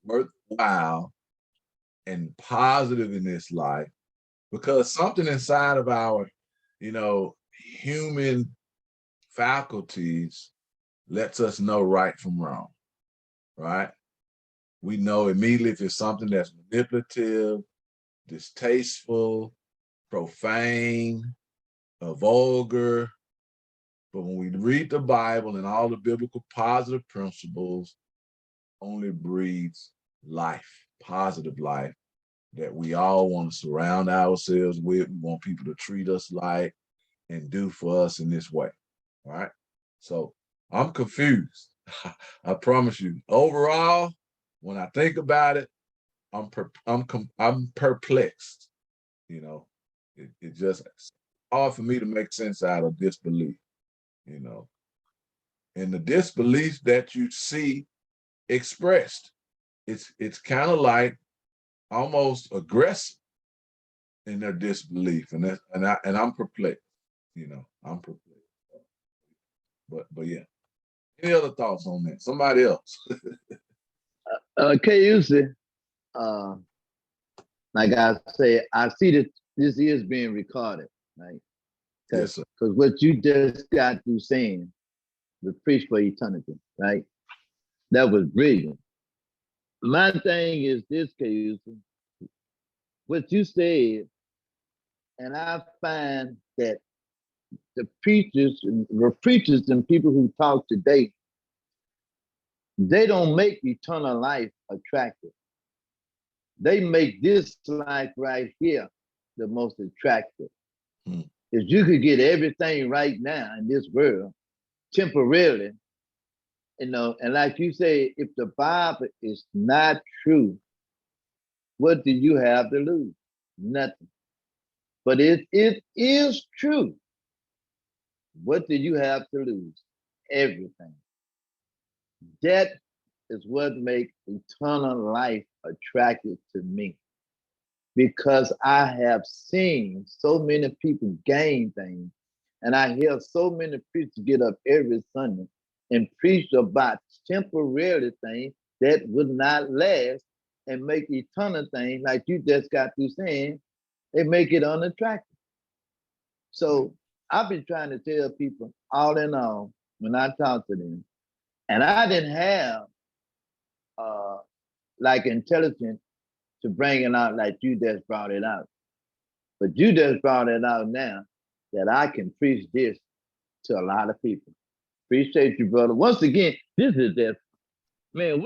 worthwhile and positive in this life, because something inside of our, human faculties lets us know right from wrong, right? We know immediately if it's something that's manipulative, distasteful, profane, vulgar. But when we read the Bible and all the biblical positive principles, only breeds life, positive life, that we all want to surround ourselves with. We want people to treat us like and do for us in this way, all right? So I'm confused. I promise you. Overall, when I think about it, I'm perplexed. It just hard for me to make sense out of disbelief. And the disbelief that you see expressed, it's kind of like almost aggressive in their disbelief, and I'm perplexed. I'm perplexed. But yeah. Any other thoughts on that? Somebody else? Keusi, like I say, I see that this is being recorded, right? Yes, sir. Because what you just got through saying was preached for eternity, right? That was brilliant. My thing is this, Keusi, what you said, and I find that the preachers and people who talk today, they don't make eternal life attractive. They make this life right here the most attractive. If you could get everything right now in this world, temporarily, and like you say, if the Bible is not true, what do you have to lose? Nothing. But if it is true, what do you have to lose? Everything. That is what makes eternal life attractive to me, because I have seen so many people gain things. And I hear so many preachers get up every Sunday and preach about temporary things that would not last and make eternal things, like you just got through saying, they make it unattractive. So I've been trying to tell people all in all, when I talk to them, and I didn't have like intelligence to bring it out like you just brought it out. But you just brought it out now that I can preach this to a lot of people. Appreciate you, brother. Once again, this is just, man,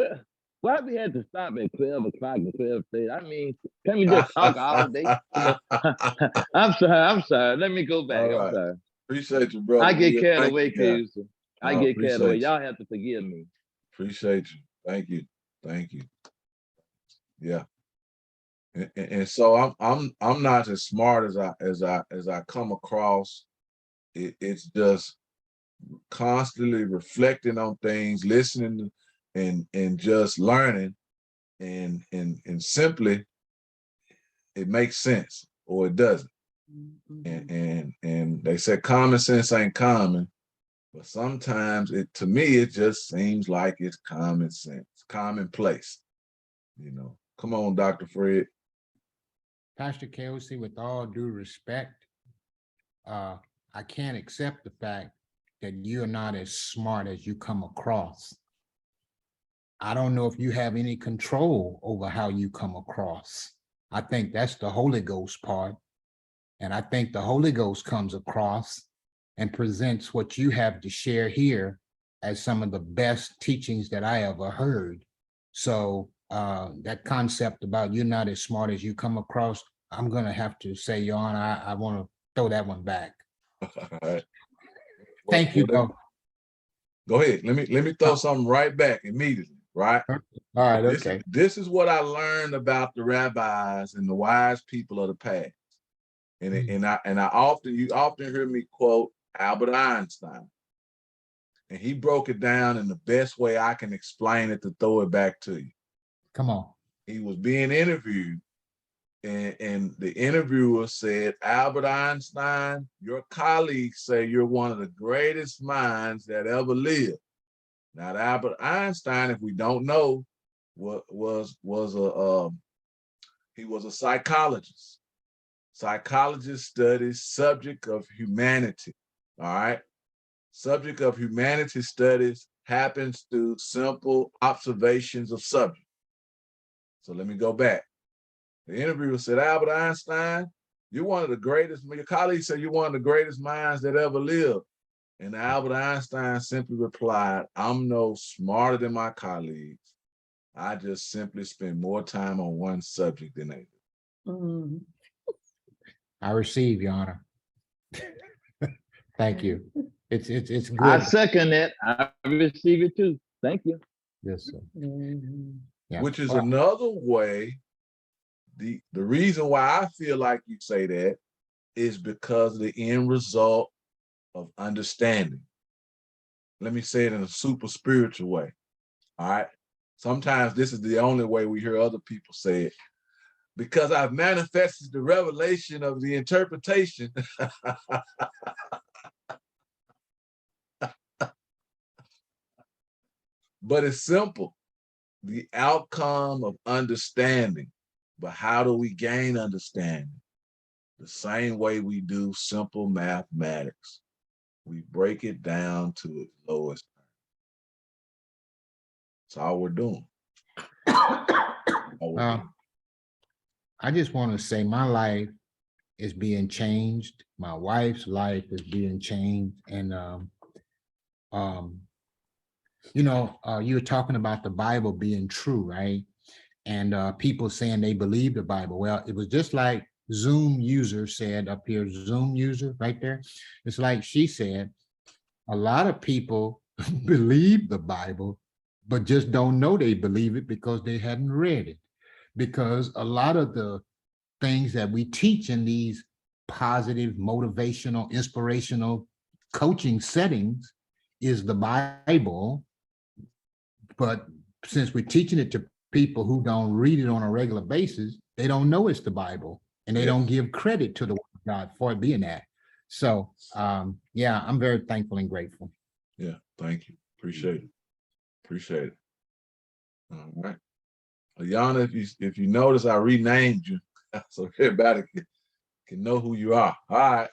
why we had to stop at 12 o'clock and 12:30? I mean, can we just talk all day? I'm sorry. Let me go back. All I'm right. sorry. Appreciate you, brother. I get Will. carried Thank away, you, guys. Keusi. I No, get carried away. appreciate you. Y'all have to forgive me. Appreciate you. Thank you. Thank you. Yeah. And so I'm not as smart as I come across. It's just constantly reflecting on things, listening and just learning, and simply it makes sense or it doesn't. And they say common sense ain't common, but sometimes to me it just seems like it's common sense, commonplace. You know, come on, Dr. Fred. Pastor Keusi, with all due respect, I can't accept the fact that you're not as smart as you come across. I don't know if you have any control over how you come across. I think that's the Holy Ghost part. And I think the Holy Ghost comes across and presents what you have to share here as some of the best teachings that I ever heard. So that concept about you're not as smart as you come across, I'm going to have to say, Your Honor, I want to throw that one back. All right. Thank you, though. Go ahead. Let me throw something right back immediately, right? All right, okay. This is what I learned about the rabbis and the wise people of the past. And you often hear me quote Albert Einstein. And he broke it down in the best way I can explain it to throw it back to you. Come on. He was being interviewed, and the interviewer said, Albert Einstein, your colleagues say you're one of the greatest minds that ever lived. Now, Albert Einstein, if we don't know, he was a psychologist. Psychologist studies subject of humanity. All right. Subject of humanity studies happens through simple observations of subject. So let me go back. The interviewer said, Albert Einstein, you're one of the greatest, your colleagues say you're one of the greatest minds that ever lived. And Albert Einstein simply replied, I'm no smarter than my colleagues. I just simply spend more time on one subject than they do. I receive, Your Honor. Thank you. It's good. I second that. I receive it too. Thank you. Yes, sir. Yeah. Which is another way. The reason why I feel like you say that is because of the end result of understanding. Let me say it in a super spiritual way. All right. Sometimes this is the only way we hear other people say it. Because I've manifested the revelation of the interpretation. But it's simple. The outcome of understanding. But how do we gain understanding? The same way we do simple mathematics. We break it down to its lowest. That's all we're doing. I just want to say my life is being changed. My wife's life is being changed. And, you were talking about the Bible being true, right? And people saying they believe the Bible. Well, it was just like Zoom user said up here, Zoom user right there. It's like she said, a lot of people believe the Bible, but just don't know they believe it because they hadn't read it. Because a lot of the things that we teach in these positive, motivational, inspirational coaching settings is the Bible. But since we're teaching it to people who don't read it on a regular basis, they don't know it's the Bible, and they don't give credit to the Word of God for it being that. So, yeah, I'm very thankful and grateful. Yeah, thank you. Appreciate it. Appreciate it. All right. Ayana, if you notice, I renamed you so everybody can know who you are. All right.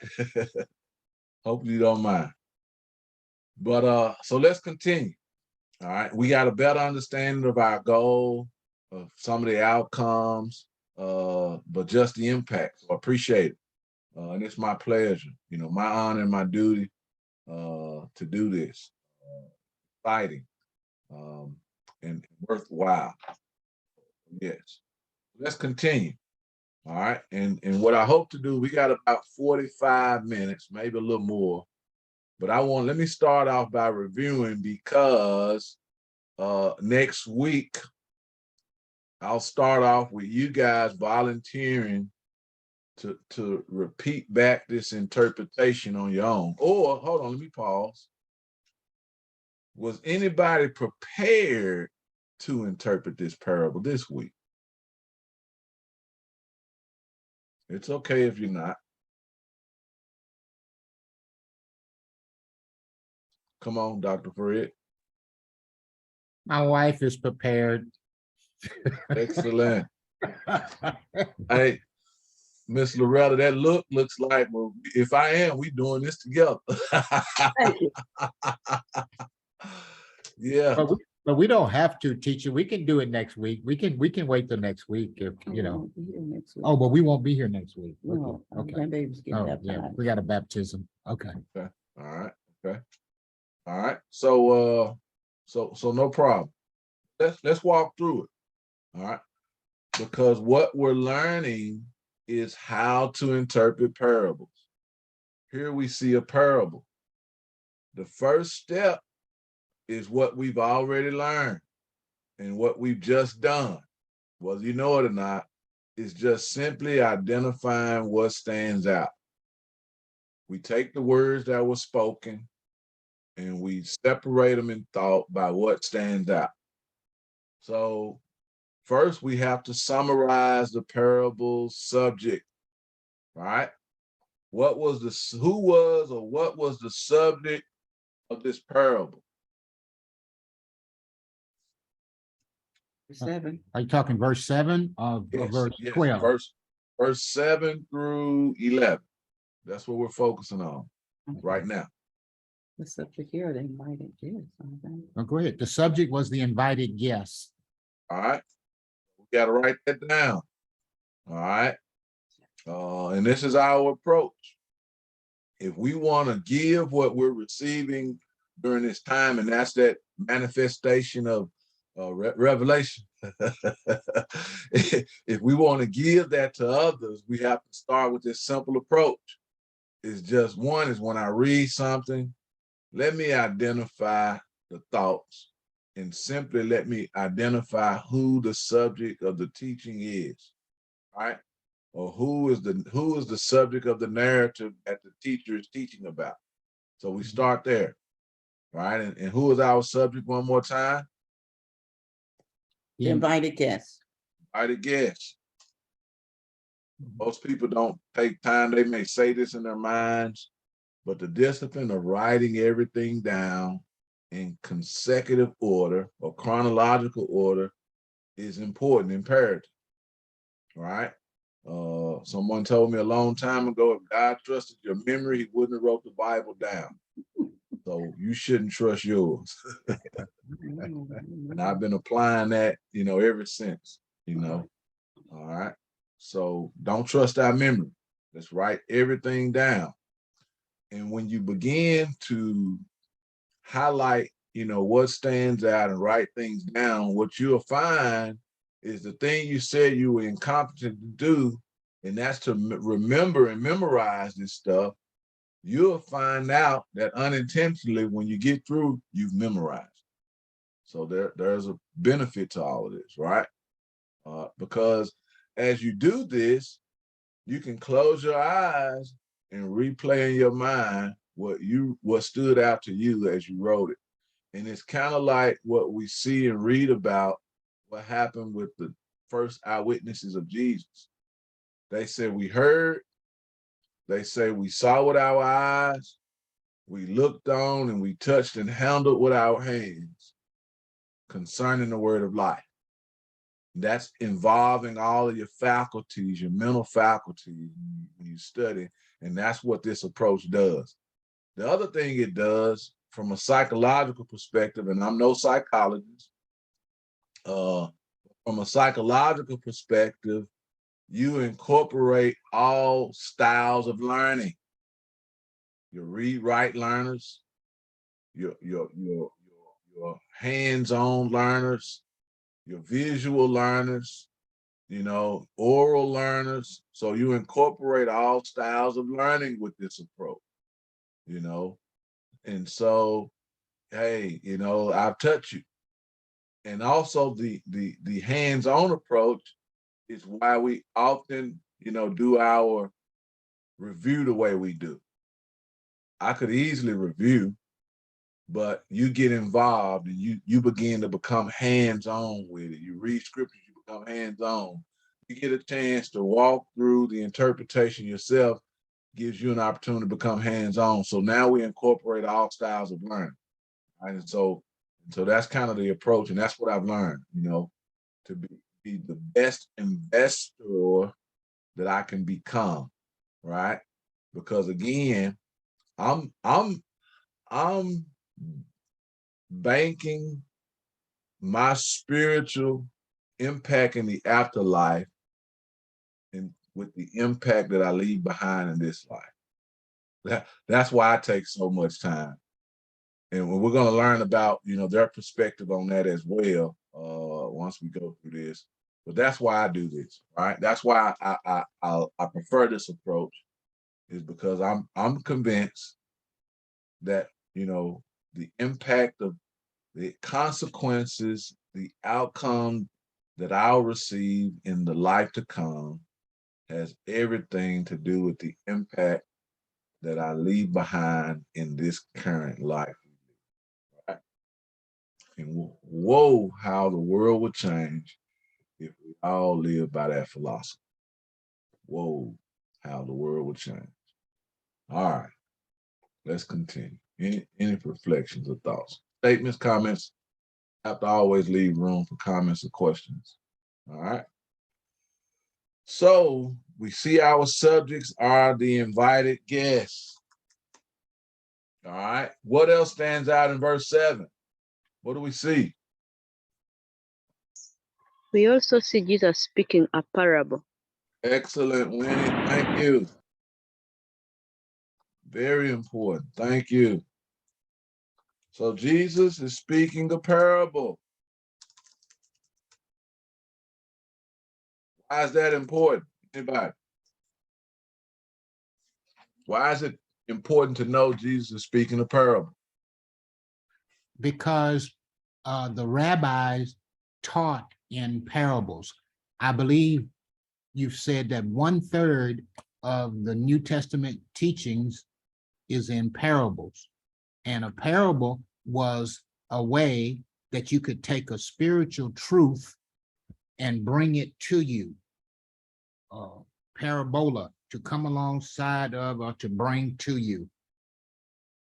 Hopefully you don't mind. But so let's continue. All right. We got a better understanding of our goal, of some of the outcomes, but just the impact. So I appreciate it. And it's my pleasure, my honor and my duty to do this. Exciting and worthwhile. Yes. Let's continue. All right. And what I hope to do, we got about 45 minutes, maybe a little more. But let me start off by reviewing, because next week, I'll start off with you guys volunteering to repeat back this interpretation on your own. Or, hold on, let me pause. Was anybody prepared to interpret this parable this week? It's okay if you're not. Come on, Dr. Fred. My wife is prepared. Excellent. Hey, Miss Loretta, that looks like, well, if I am, we doing this together. Thank you. Yeah. But we don't have to, teacher. We can do it next week. We can wait till next week if you know. Oh, but we won't be here next week. No, Okay. grandbaby's getting Oh, yeah, baptized. we got a baptism. Okay. Okay. All right. Okay. All right. So so no problem. Let's walk through it. All right. Because what we're learning is how to interpret parables. Here we see a parable. The first step is what we've already learned and what we've just done, whether you know it or not, is just simply identifying what stands out. We take the words that were spoken and we separate them in thought by what stands out. So first we have to summarize the parable's subject, right? What was the subject of this parable? 7. Are you talking verse 7 of verse 12? Verse 7 through 11. That's what we're focusing on right now. The subject here, they invited guests. Oh, go ahead. The subject was the invited guests. All right. We got to write that down. All right. And this is our approach. If we want to give what we're receiving during this time, and that's that manifestation of revelation. If we want to give that to others, we have to start with this simple approach. It's just one is when I read something, let me identify the thoughts and simply let me identify who the subject of the teaching is, right? Or who is the subject of the narrative that the teacher is teaching about. So we start there, right? And who is our subject one more time? The invited guests. Invited guests. Most people don't take time. They may say this in their minds, but the discipline of writing everything down in consecutive order or chronological order is important, imperative, right? Someone told me a long time ago, if God trusted your memory, he wouldn't have wrote the Bible down. So you shouldn't trust yours. And I've been applying that, ever since, all right? So don't trust our memory. Let's write everything down. And when you begin to highlight, what stands out and write things down, what you'll find is the thing you said you were incompetent to do, and that's to remember and memorize this stuff. You'll find out that unintentionally, when you get through, you've memorized. So there's a benefit to all of this, right? Because as you do this, you can close your eyes and replay in your mind what stood out to you as you wrote it. And it's kind of like what we see and read about what happened with the first eyewitnesses of Jesus. They said, we heard They say we saw with our eyes, we looked on, and we touched and handled with our hands concerning the word of life. That's involving all of your faculties, your mental faculties when you study, and that's what this approach does. The other thing it does from a psychological perspective, and I'm no psychologist, from a psychological perspective, you incorporate all styles of learning. Your read-write learners, your hands-on learners, your visual learners, oral learners. So you incorporate all styles of learning with this approach, and so, hey, I've touched you. And also the hands-on approach is why we often, do our review the way we do. I could easily review, but you get involved and you begin to become hands-on with it. You read scriptures, you become hands-on. You get a chance to walk through the interpretation yourself, gives you an opportunity to become hands-on. So now we incorporate all styles of learning. Right? And so that's kind of the approach, and that's what I've learned, to be the best investor that I can become, right? Because again, I'm banking my spiritual impact in the afterlife and with the impact that I leave behind in this life. That's why I take so much time. And we're going to learn about, their perspective on that as well once we go through this. But that's why I do this, right? That's why I prefer this approach, is because I'm convinced that, the impact of the consequences, the outcome that I'll receive in the life to come has everything to do with the impact that I leave behind in this current life. Right? And whoa, how the world would change if we all live by that philosophy. Whoa, how the world would change. All right, let's continue. Any reflections or thoughts? Statements, comments? I have to always leave room for comments or questions. All right. So we see our subjects are the invited guests. All right. What else stands out in verse 7? What do we see? We also see Jesus speaking a parable. Excellent, Winnie. Thank you. Very important. Thank you. So Jesus is speaking a parable. Why is that important? Anybody? Why is it important to know Jesus is speaking a parable? Because the rabbis taught in parables. I believe you've said that 1/3 of the New Testament teachings is in parables. And a parable was a way that you could take a spiritual truth and bring it to you. Parabola, to come alongside of or to bring to you.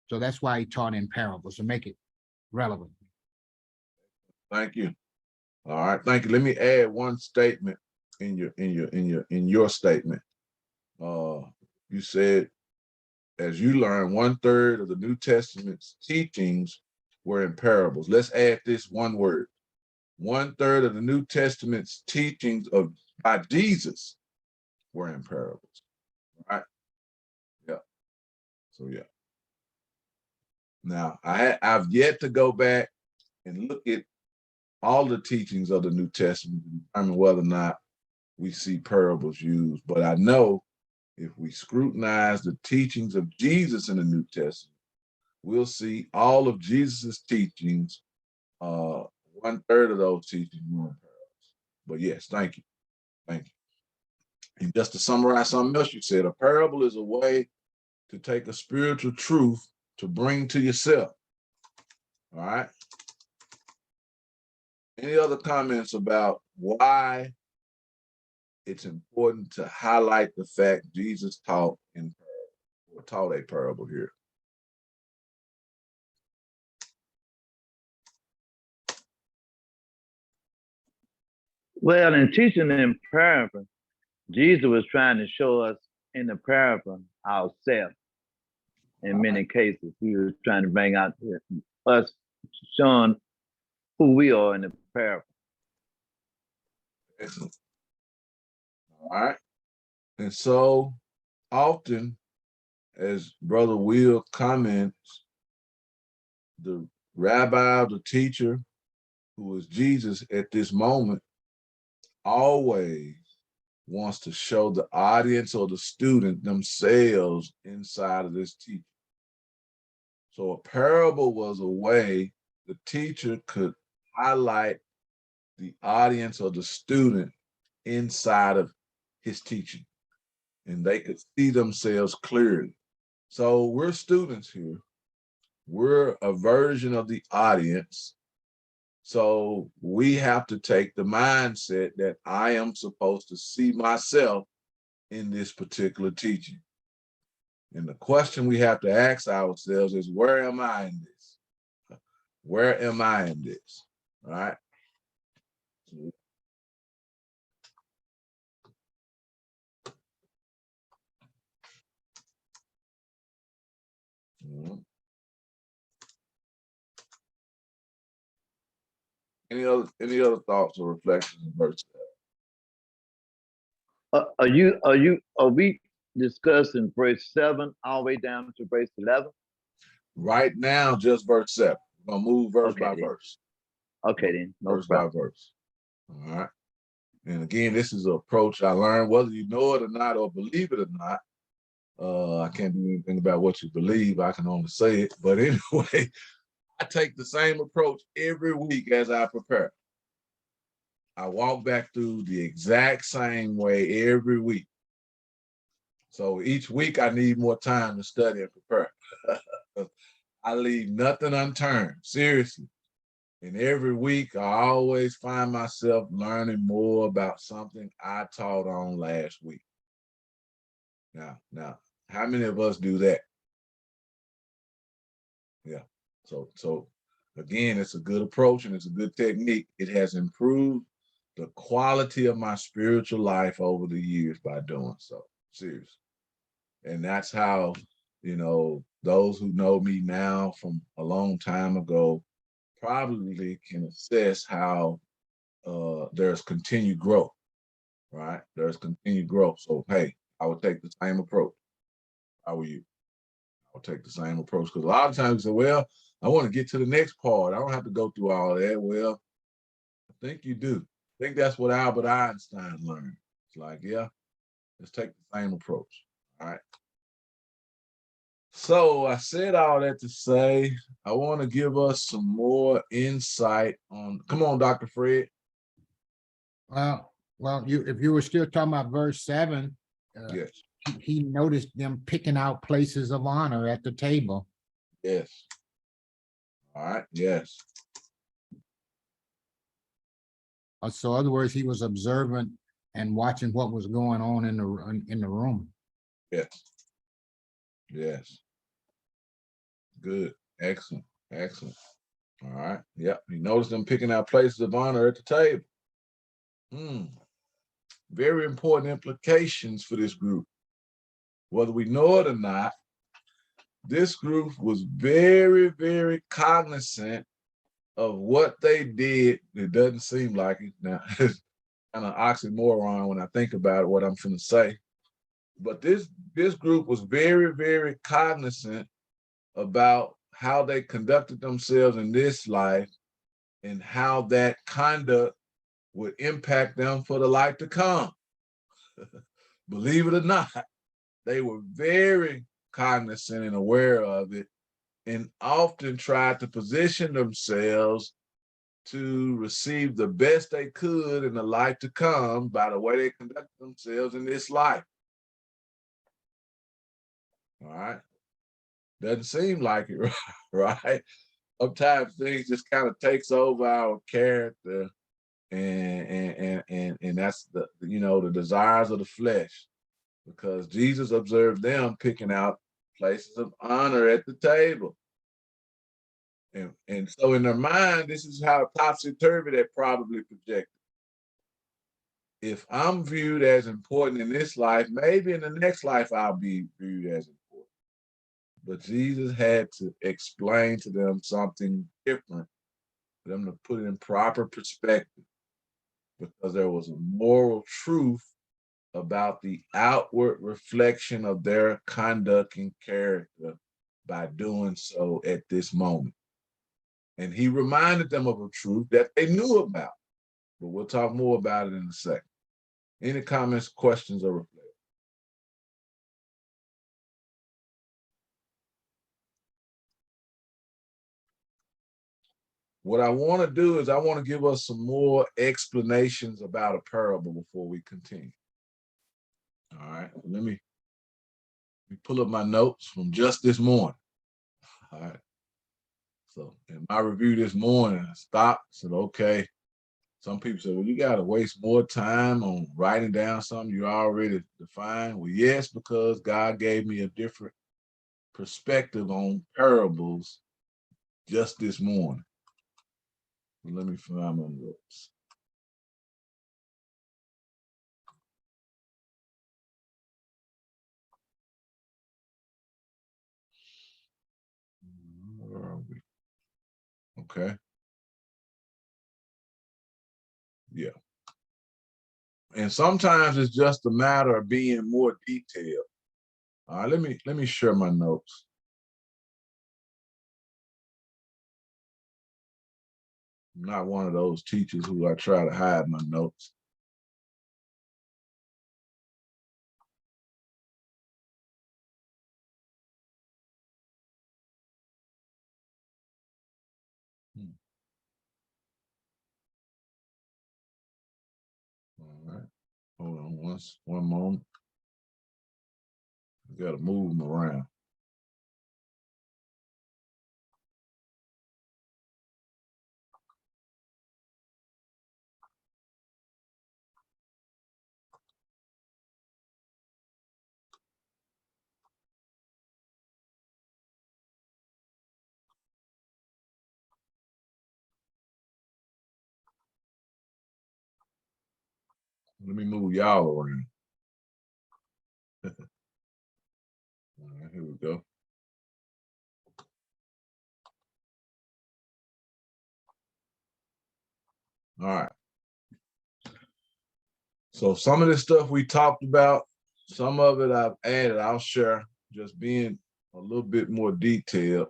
So that's why he taught in parables, to make it relevant. Thank you. All right, thank you. Let me add one statement in your statement. You said, as you learn, 1/3 of the New Testament's teachings were in parables. Let's add this one word. 1/3 of the New Testament's teachings by Jesus were in parables. All right. Yeah. So yeah. Now I've yet to go back and look at all the teachings of the New Testament to determine whether or not we see parables used. But I know if we scrutinize the teachings of Jesus in the New Testament, we'll see all of Jesus's teachings. 1/3 of those teachings were in parables. But yes, thank you. Thank you. And just to summarize something else you said, a parable is a way to take a spiritual truth to bring to yourself. All right. Any other comments about why it's important to highlight the fact Jesus taught in parables? taught a parable here? Well, in teaching in parable, Jesus was trying to show us in the parable ourselves. In many cases, he was trying to bring out us, showing who we are in the parable. Excellent. All right. And so often, as Brother Will comments, the rabbi, the teacher, who was Jesus at this moment, always wants to show the audience or the student themselves inside of this teaching. So a parable was a way the teacher could highlight the audience or the student inside of his teaching, and they could see themselves clearly. So we're students here. We're a version of the audience. So we have to take the mindset that I am supposed to see myself in this particular teaching. And the question we have to ask ourselves is, where am I in this? Where am I in this? All right. Any other thoughts or reflections in verse 7? Are we discussing verse 7 all the way down to verse 11? Right now, just verse 7. We're gonna move verse by verse. Okay, then. No Verse by verse. All right. And again, this is an approach I learned, whether you know it or not, or believe it or not. I can't do anything about what you believe. I can only say it. But anyway, I take the same approach every week as I prepare. I walk back through the exact same way every week. So each week I need more time to study and prepare. I leave nothing unturned, seriously. And every week I always find myself learning more about something I taught on last week. Now, how many of us do that? Yeah. So again, it's a good approach and it's a good technique. It has improved the quality of my spiritual life over the years by doing so. Seriously. And that's how, those who know me now from a long time ago probably can assess how there's continued growth, right? There's continued growth. So, hey, I would take the same approach. How are you? I would take the same approach, because a lot of times you say, well, I want to get to the next part. I don't have to go through all that. Well, I think you do. I think that's what Albert Einstein learned. It's like, yeah, let's take the same approach. All right. So I said all that to say, I want to give us some more insight on, come on, Dr. Fred. Well, if you were still talking about verse 7, Yes. he noticed them picking out places of honor at the table. Yes. All right. Yes. So, in other words, he was observant and watching what was going on in the room. Yes. Yes. Good. Excellent. Excellent. All right. Yep. He noticed them picking out places of honor at the table. Very important implications for this group. Whether we know it or not, this group was very, very cognizant of what they did. It doesn't seem like it. Now, it's kind of oxymoron when I think about it, what I'm finna say. But this group was very, very cognizant about how they conducted themselves in this life and how that conduct would impact them for the life to come. Believe it or not, they were very cognizant and aware of it, and often tried to position themselves to receive the best they could in the life to come by the way they conduct themselves in this life. All right. Doesn't seem like it, right? Sometimes things just kind of takes over our character, and that's the desires of the flesh, because Jesus observed them picking out places of honor at the table. And so in their mind, this is how topsy-turvy they're probably projected. If I'm viewed as important in this life, maybe in the next life I'll be viewed as important. But Jesus had to explain to them something different for them to put it in proper perspective, because there was a moral truth about the outward reflection of their conduct and character by doing so at this moment. And he reminded them of a truth that they knew about, but we'll talk more about it in a second. Any comments, questions, or reflections? What I want to do is I want to give us some more explanations about a parable before we continue. All right, let me pull up my notes from just this morning. All right. So in my review this morning, I stopped, said, okay. Some people say, well, you got to waste more time on writing down something you already defined. Well, yes, because God gave me a different perspective on parables just this morning. Let me find my notes. Where are we? Okay. Yeah. And sometimes it's just a matter of being more detailed. All right, let me share my notes. I'm not one of those teachers who I try to hide my notes. All right, hold on one moment. I gotta move them around. Let me move y'all around. All right, here we go. All right. So some of this stuff we talked about, some of it I've added, I'll share, just being a little bit more detailed,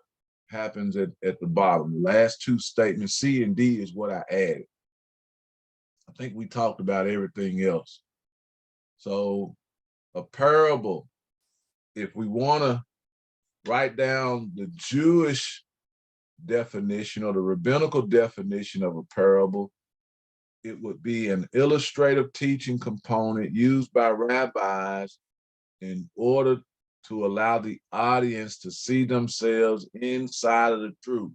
happens at the bottom. The last two statements, C and D, is what I added. I think we talked about everything else. So a parable, if we want to write down the Jewish definition or the rabbinical definition of a parable, it would be an illustrative teaching component used by rabbis in order to allow the audience to see themselves inside of the truth.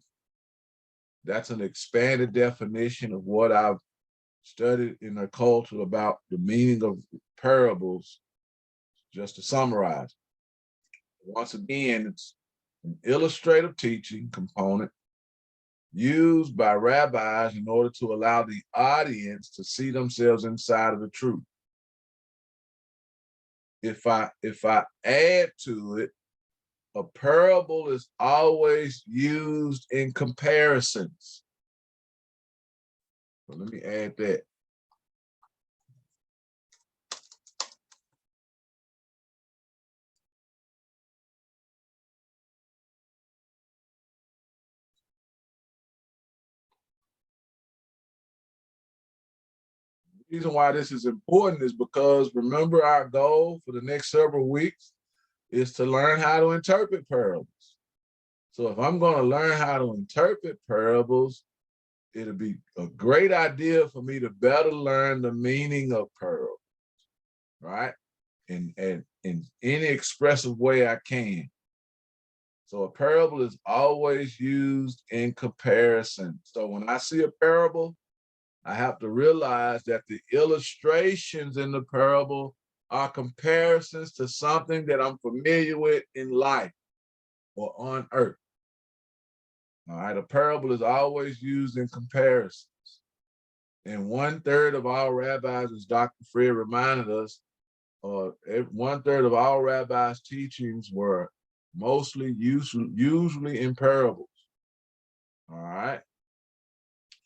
That's an expanded definition of what I've studied in our culture about the meaning of parables. Just to summarize, once again, it's an illustrative teaching component used by rabbis in order to allow the audience to see themselves inside of the truth. If I add to it, a parable is always used in comparisons. So let me add that. The reason why this is important is because, remember, our goal for the next several weeks is to learn how to interpret parables. So if I'm going to learn how to interpret parables, it'll be a great idea for me to better learn the meaning of parables, right? And in any expressive way I can. So a parable is always used in comparison. So when I see a parable, I have to realize that the illustrations in the parable are comparisons to something that I'm familiar with in life. or on earth. All right, a parable is always used in comparisons. And 1/3 of all rabbis, as Dr. Fred reminded us, 1/3 of all rabbis' teachings were mostly usually in parables. All right.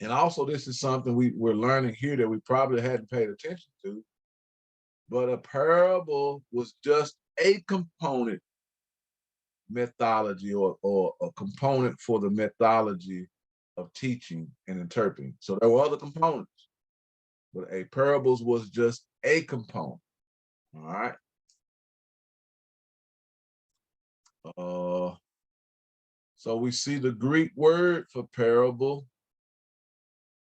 And also, this is something we're learning here that we probably hadn't paid attention to. But a parable was just a component methodology or a component for the methodology of teaching and interpreting. So there were other components, but a parables was just a component. All right. So we see the Greek word for parable.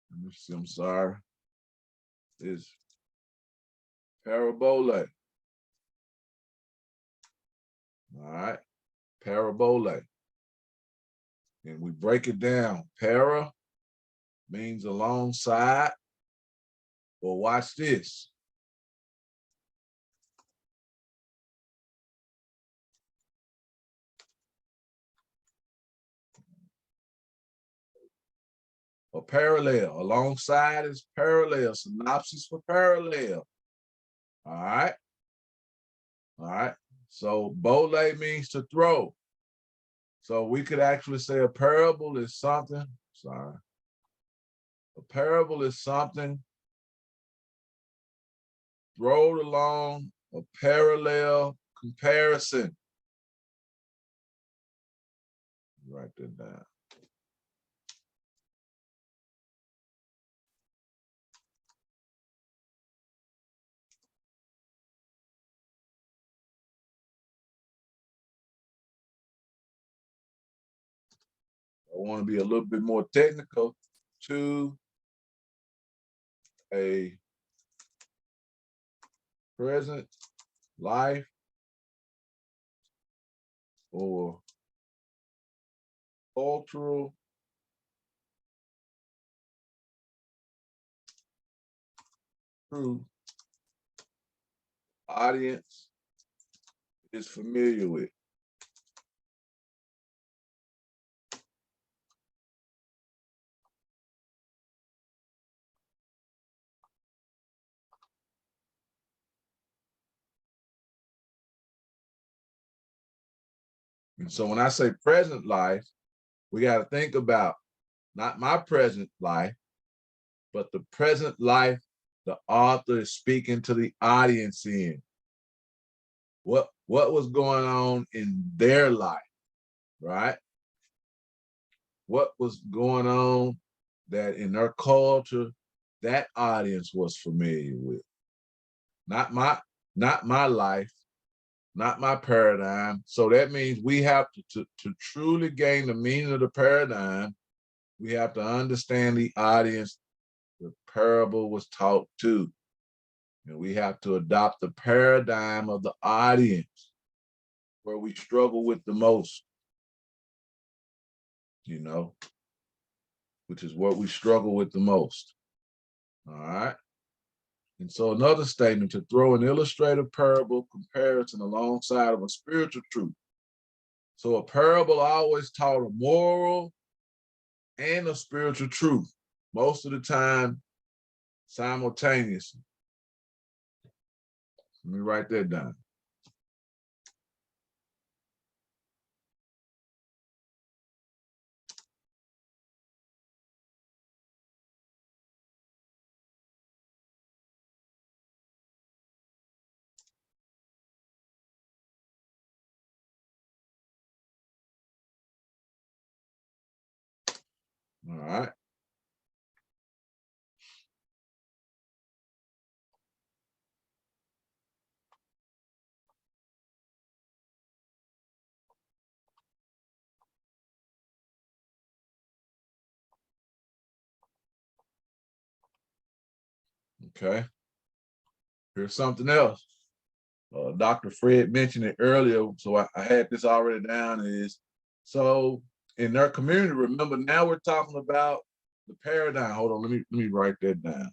Let me see, I'm sorry. Is parabole. All right. Parabole. And we break it down. Para means alongside. Well, watch this. A parallel. Alongside is parallel. Synopsis for parallel. All right. All right. So bole means to throw. So we could actually say a parable is something. Sorry. A parable is something thrown along a parallel comparison. Write that down. I want to be a little bit more technical. To a present life or cultural truth audience is familiar with. And so when I say present life, we got to think about not my present life, but the present life the author is speaking to the audience in. What was going on in their life, right? What was going on that in their culture that audience was familiar with? Not my life, not my paradigm. So that means we have to truly gain the meaning of the paradigm, we have to understand the audience the parable was taught to. And we have to adopt the paradigm of the audience where we struggle with the most, you know, which is what we struggle with the most. All right. And so another statement, to throw an illustrative parable comparison alongside of a spiritual truth. So a parable always taught a moral and a spiritual truth, most of the time simultaneously. Let me write that down. All right. Okay. Here's something else. Dr. Fred mentioned it earlier, so I had this already down, is so in their community, remember now we're talking about the paradigm. Hold on, let me write that down.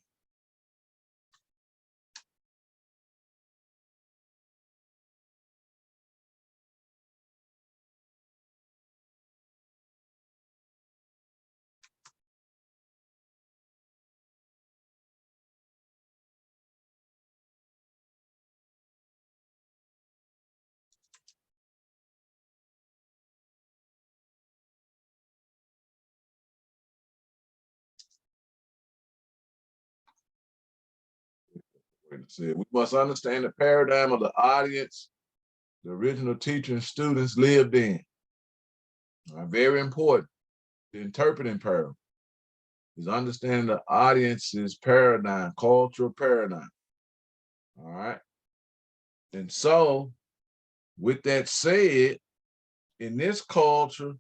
We must understand the paradigm of the audience the original teacher and students lived in. Very important. The interpreting parable is understanding the audience's paradigm, cultural paradigm. All right. And so, with that said, in this culture,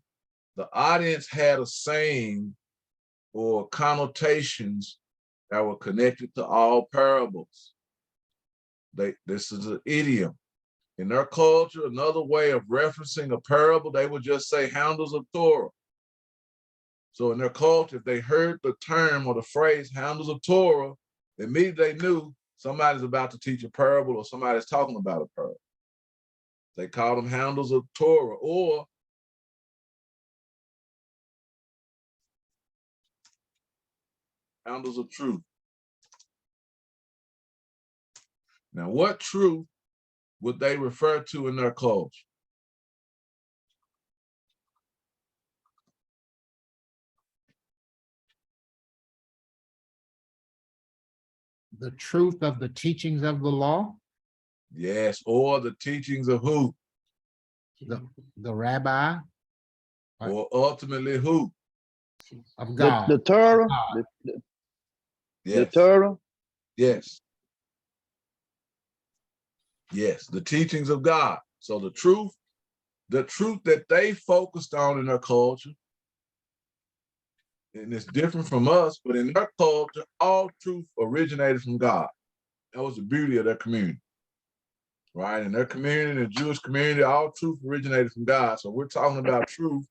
the audience had a saying or connotations that were connected to all parables. This is an idiom. In their culture, another way of referencing a parable, they would just say handles of Torah. So in their culture, if they heard the term or the phrase handles of Torah, immediately they knew somebody's about to teach a parable or somebody's talking about a parable. They called them handles of Torah or handles of truth. Now, what truth would they refer to in their culture? The truth of the teachings of the law? Yes, or the teachings of who? The rabbi Or ultimately who? of God. The Torah, God. the Yes. Torah. Yes. Yes, the teachings of God. So the truth that they focused on in their culture, and it's different from us, but in their culture, all truth originated from God. That was the beauty of their community, right? In their community, the Jewish community, all truth originated from God. So we're talking about truth.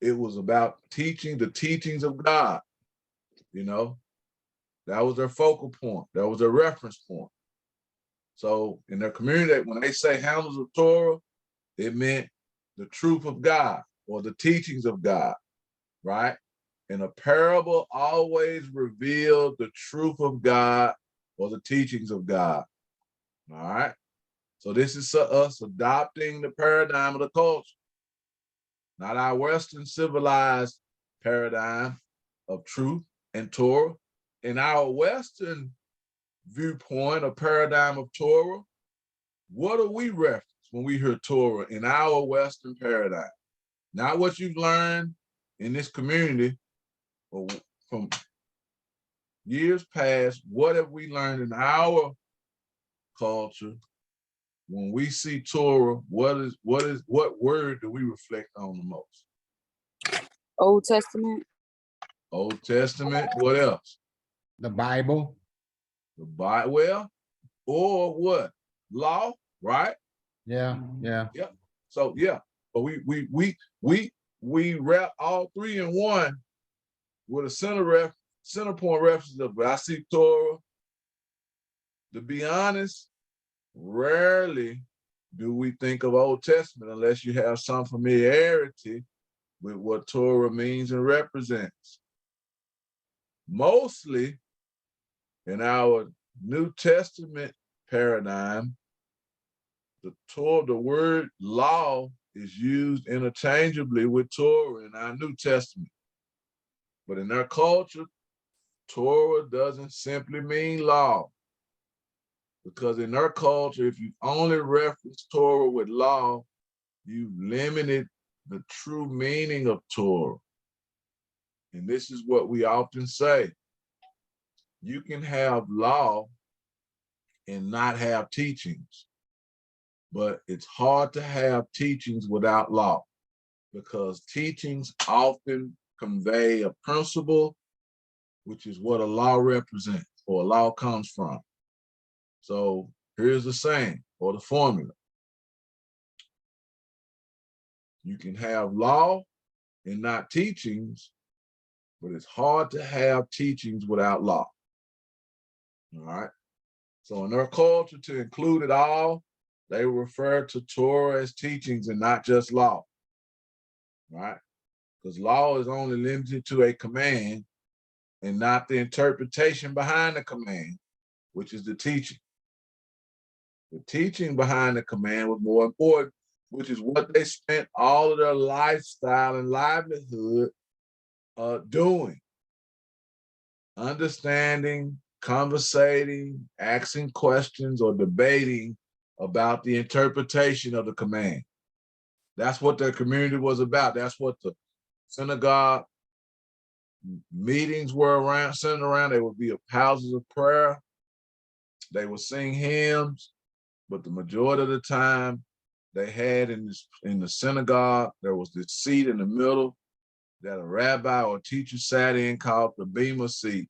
It was about teaching the teachings of God, you know? That was their focal point. That was their reference point. So in their community, when they say handles of Torah, it meant the truth of God or the teachings of God, right? And a parable always revealed the truth of God or the teachings of God, all right? So this is us adopting the paradigm of the culture, not our Western civilized paradigm of truth and Torah. In our Western viewpoint, a paradigm of Torah, what do we reference when we hear Torah in our Western paradigm? Not what you've learned in this community or from years past. What have we learned in our culture when we see Torah? What word do we reflect on the most? Old Testament. Old Testament. What else? The Bible. The Bible. Well, or what? Law, right? Yeah, yeah. Yeah. So yeah, but we wrap all three in one with a center point reference of, I see Torah. To be honest, rarely do we think of Old Testament unless you have some familiarity with what Torah means and represents. Mostly in our New Testament paradigm, the word law is used interchangeably with Torah in our New Testament. But in our culture, Torah doesn't simply mean law. Because in our culture, if you only reference Torah with law, you limited the true meaning of Torah. And this is what we often say. You can have law and not have teachings. But it's hard to have teachings without law, because teachings often convey a principle, which is what a law represents or a law comes from. So here's the saying or the formula. You can have law and not teachings, but it's hard to have teachings without law. All right. So in their culture, to include it all, they refer to Torah as teachings and not just law. Right? Because law is only limited to a command and not the interpretation behind the command, which is the teaching. The teaching behind the command was more important, which is what they spent all of their lifestyle and livelihood doing. Understanding conversating, asking questions, or debating about the interpretation of the command. That's what their community was about. That's what the synagogue meetings were around, centered around. They would be houses of prayer. They would sing hymns, but the majority of the time they had in the synagogue, there was this seat in the middle that a rabbi or teacher sat in called the Bema Seat.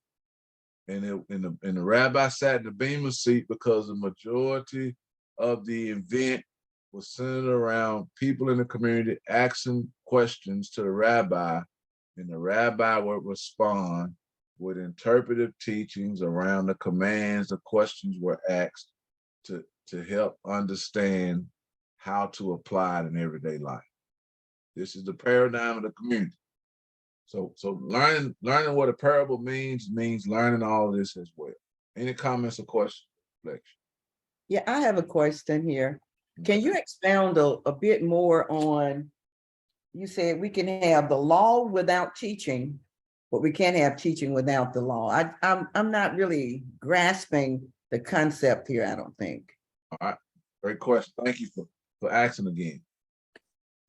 And the rabbi sat in the Bema Seat because the majority of the event was centered around people in the community asking questions to the rabbi, and the rabbi would respond with interpretive teachings around the commands. The questions were asked to help understand how to apply it in everyday life. This is the paradigm of the community. So learning what a parable means learning all of this as well. Any comments or questions? Yeah, I have a question here. Can you expound a bit more on, you said we can have the law without teaching, but we can't have teaching without the law. I'm not really grasping the concept here, I don't think. All right, great question. Thank you for asking again.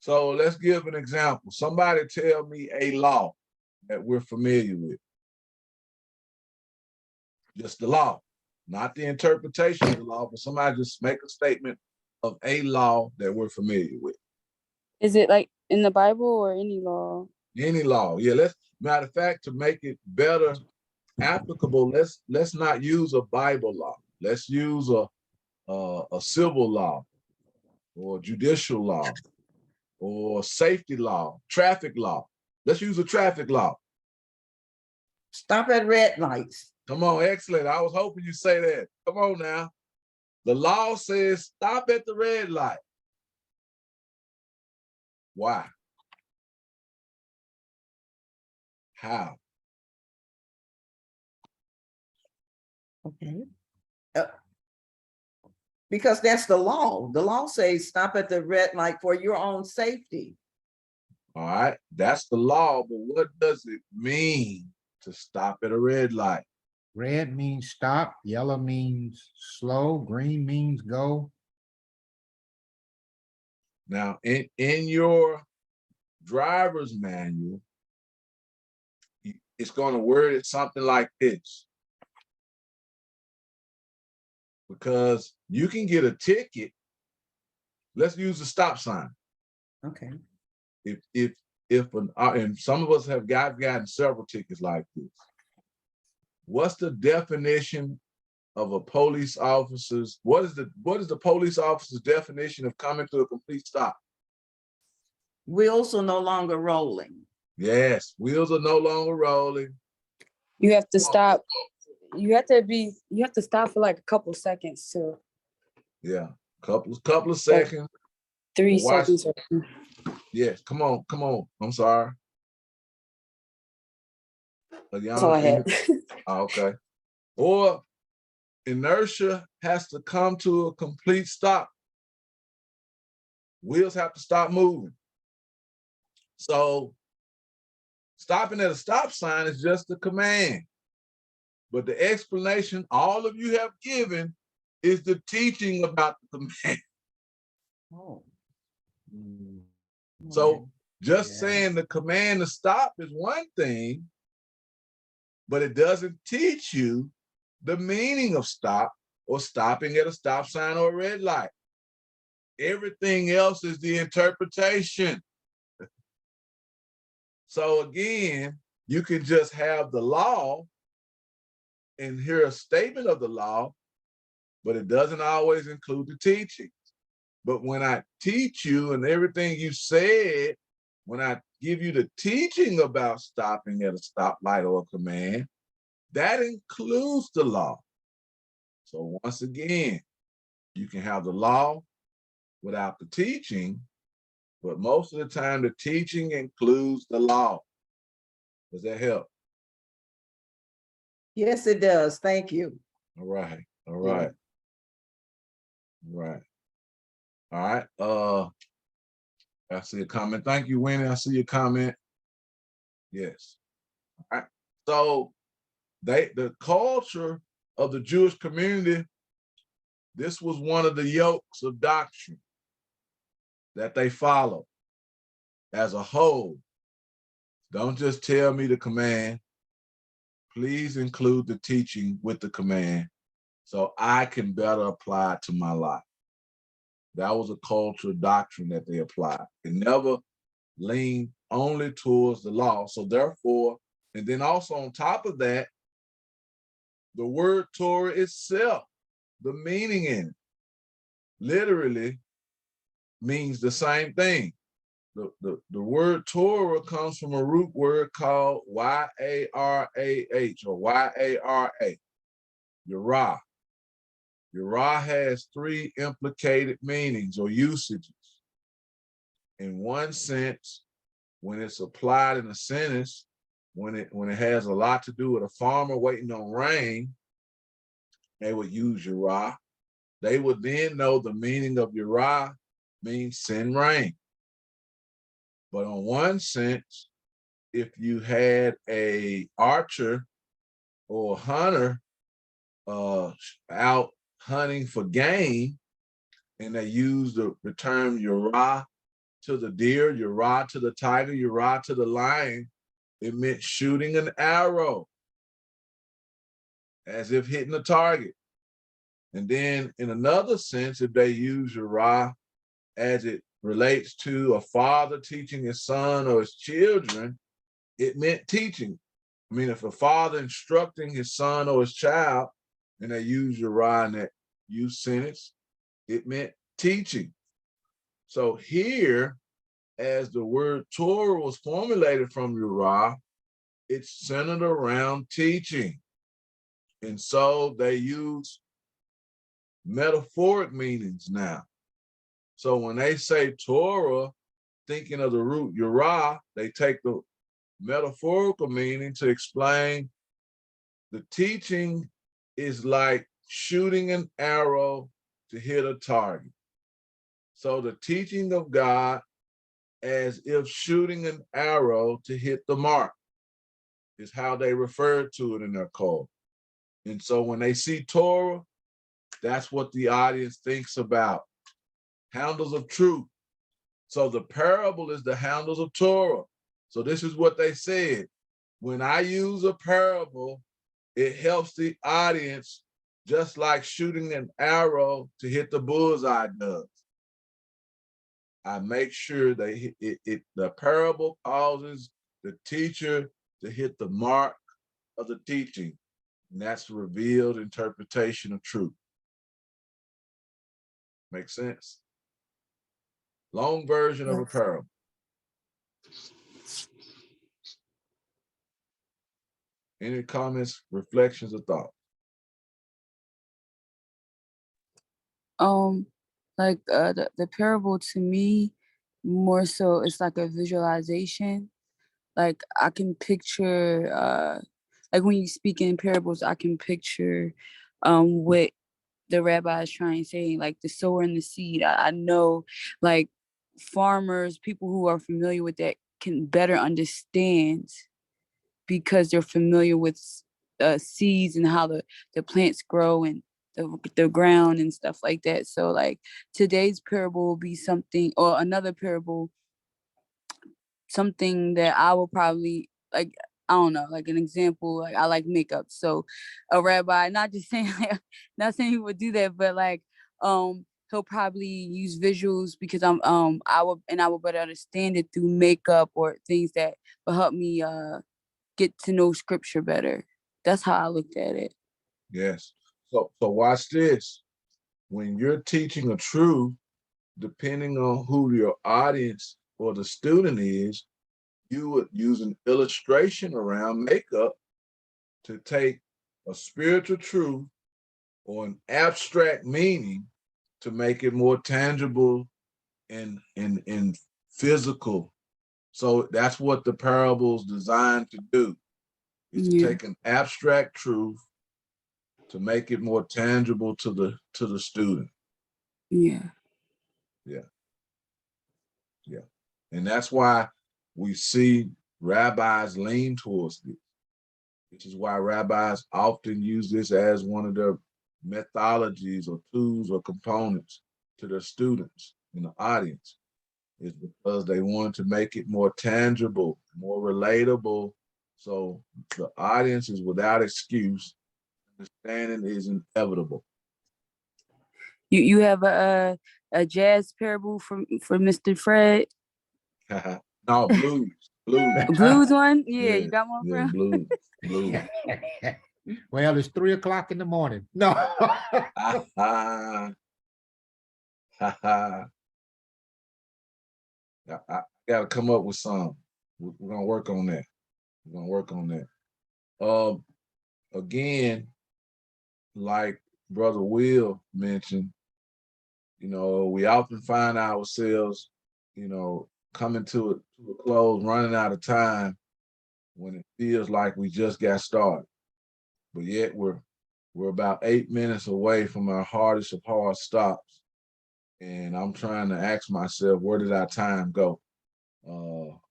So let's give an example. Somebody tell me a law that we're familiar with. Just the law, not the interpretation of the law, but somebody just make a statement of a law that we're familiar with. Is it like in the Bible or any law? Any law. Yeah, matter of fact, to make it better applicable, let's not use a Bible law. Let's use a civil law or judicial law or safety law, traffic law. Let's use a traffic law. Stop at red lights. Come on, excellent. I was hoping you say that. Come on now. The law says stop at the red light. Why? How? Okay. Because that's the law. The law says stop at the red light for your own safety. All right, that's the law, but what does it mean to stop at a red light? Red means stop, yellow means slow, green means go. Now, in your driver's manual, it's going to word it something like this. Because you can get a ticket. Let's use the stop sign. Okay. And some of us have gotten several tickets like this. What's the definition of a police officer's, what is the police officer's definition of coming to a complete stop? Wheels are no longer rolling. Yes, wheels are no longer rolling. You have to stop. You have to stop for like a couple seconds too. Yeah, couple of seconds. 3 Watch. seconds. Yes, come on. I'm sorry. That's all I had. Okay. Or inertia has to come to a complete stop. Wheels have to stop moving. So stopping at a stop sign is just a command. But the explanation all of you have given is the teaching about the command. Oh. So just saying the command to stop is one thing, but it doesn't teach you the meaning of stop or stopping at a stop sign or a red light. Everything else is the interpretation. So again, you can just have the law and hear a statement of the law, but it doesn't always include the teaching. But when I teach you and everything you said, when I give you the teaching about stopping at a stoplight or a command, that includes the law. So once again, you can have the law without the teaching, but most of the time the teaching includes the law. Does that help? Yes, it does. Thank you. All right. I see a comment. Thank you, Winnie. I see your comment. Yes. All right. So the culture of the Jewish community, this was one of the yokes of doctrine that they follow as a whole. Don't just tell me the command. Please include the teaching with the command so I can better apply it to my life. That was a cultural doctrine that they applied. It never leaned only towards the law. So therefore, and then also on top of that, the word Torah itself, the meaning in it, literally means the same thing. The word Torah comes from a root word called Y-A-R-A-H or Y-A-R-A, Yarah. Yarah has three implicated meanings or usages. In one sense, when it's applied in a sentence, when it has a lot to do with a farmer waiting on rain, they would use Yarah. They would then know the meaning of Yarah means send rain. But on one sense, if you had a archer or a hunter out hunting for game, and they use the term Yarah to the deer, Yarah to the tiger, Yarah to the lion, it meant shooting an arrow as if hitting a target. And then in another sense, if they use Yarah as it relates to a father teaching his son or his children, it meant teaching. I mean, if a father instructing his son or his child, and they use Yarah in that use sentence, it meant teaching. So here, as the word Torah was formulated from Yarah, it's centered around teaching. And so they use metaphoric meanings now. So when they say Torah, thinking of the root Yarah, they take the metaphorical meaning to explain the teaching is like shooting an arrow to hit a target. So the teaching of God as if shooting an arrow to hit the mark is how they refer to it in their code. And so when they see Torah, that's what the audience thinks about. Handles of truth. So the parable is the handles of Torah. So this is what they said. When I use a parable, it helps the audience just like shooting an arrow to hit the bullseye does. I make sure they the parable causes the teacher to hit the mark of the teaching. And that's revealed interpretation of truth. Make sense? Long version of a parable. Any comments, reflections, or thoughts? Like the parable to me, more so it's like a visualization. Like I can picture like when you speak in parables, I can picture what the rabbi is trying to say, like the sower and the seed. I know like farmers, people who are familiar with that can better understand because they're familiar with seeds and how the plants grow and the ground and stuff like that. So like today's parable will be something, or another parable, something that I will probably like, I don't know, like an example, like I like makeup. So a rabbi, not just saying like, not saying he would do that, but like he'll probably use visuals because I will better understand it through makeup or things that will help me get to know scripture better. That's how I looked at it. Yes. So watch this. When you're teaching a truth, depending on who your audience or the student is, you would use an illustration around makeup to take a spiritual truth or an abstract meaning to make it more tangible and physical. So that's what the parable's designed to do, is to take an abstract truth to make it more tangible to the student. Yeah. And that's why we see rabbis lean towards this. Which is why rabbis often use this as one of their methodologies or tools or components to their students in the audience, is because they want to make it more tangible, more relatable. So the audience is without excuse. Understanding is inevitable. You have a jazz parable for Mr. Fred? No, blues. A blues one? Yeah, you got one for Yeah, him? blues. Blues. Well, it's 3 o'clock in the morning. No. Ha ha. Ha ha. I gotta come up with some. We're gonna work on that. We're gonna work on that. Again, like Brother Will mentioned, we often find ourselves, coming to a close, running out of time when it feels like we just got started. But yet we're about 8 minutes away from our hardest of hard stops. And I'm trying to ask myself, where did our time go?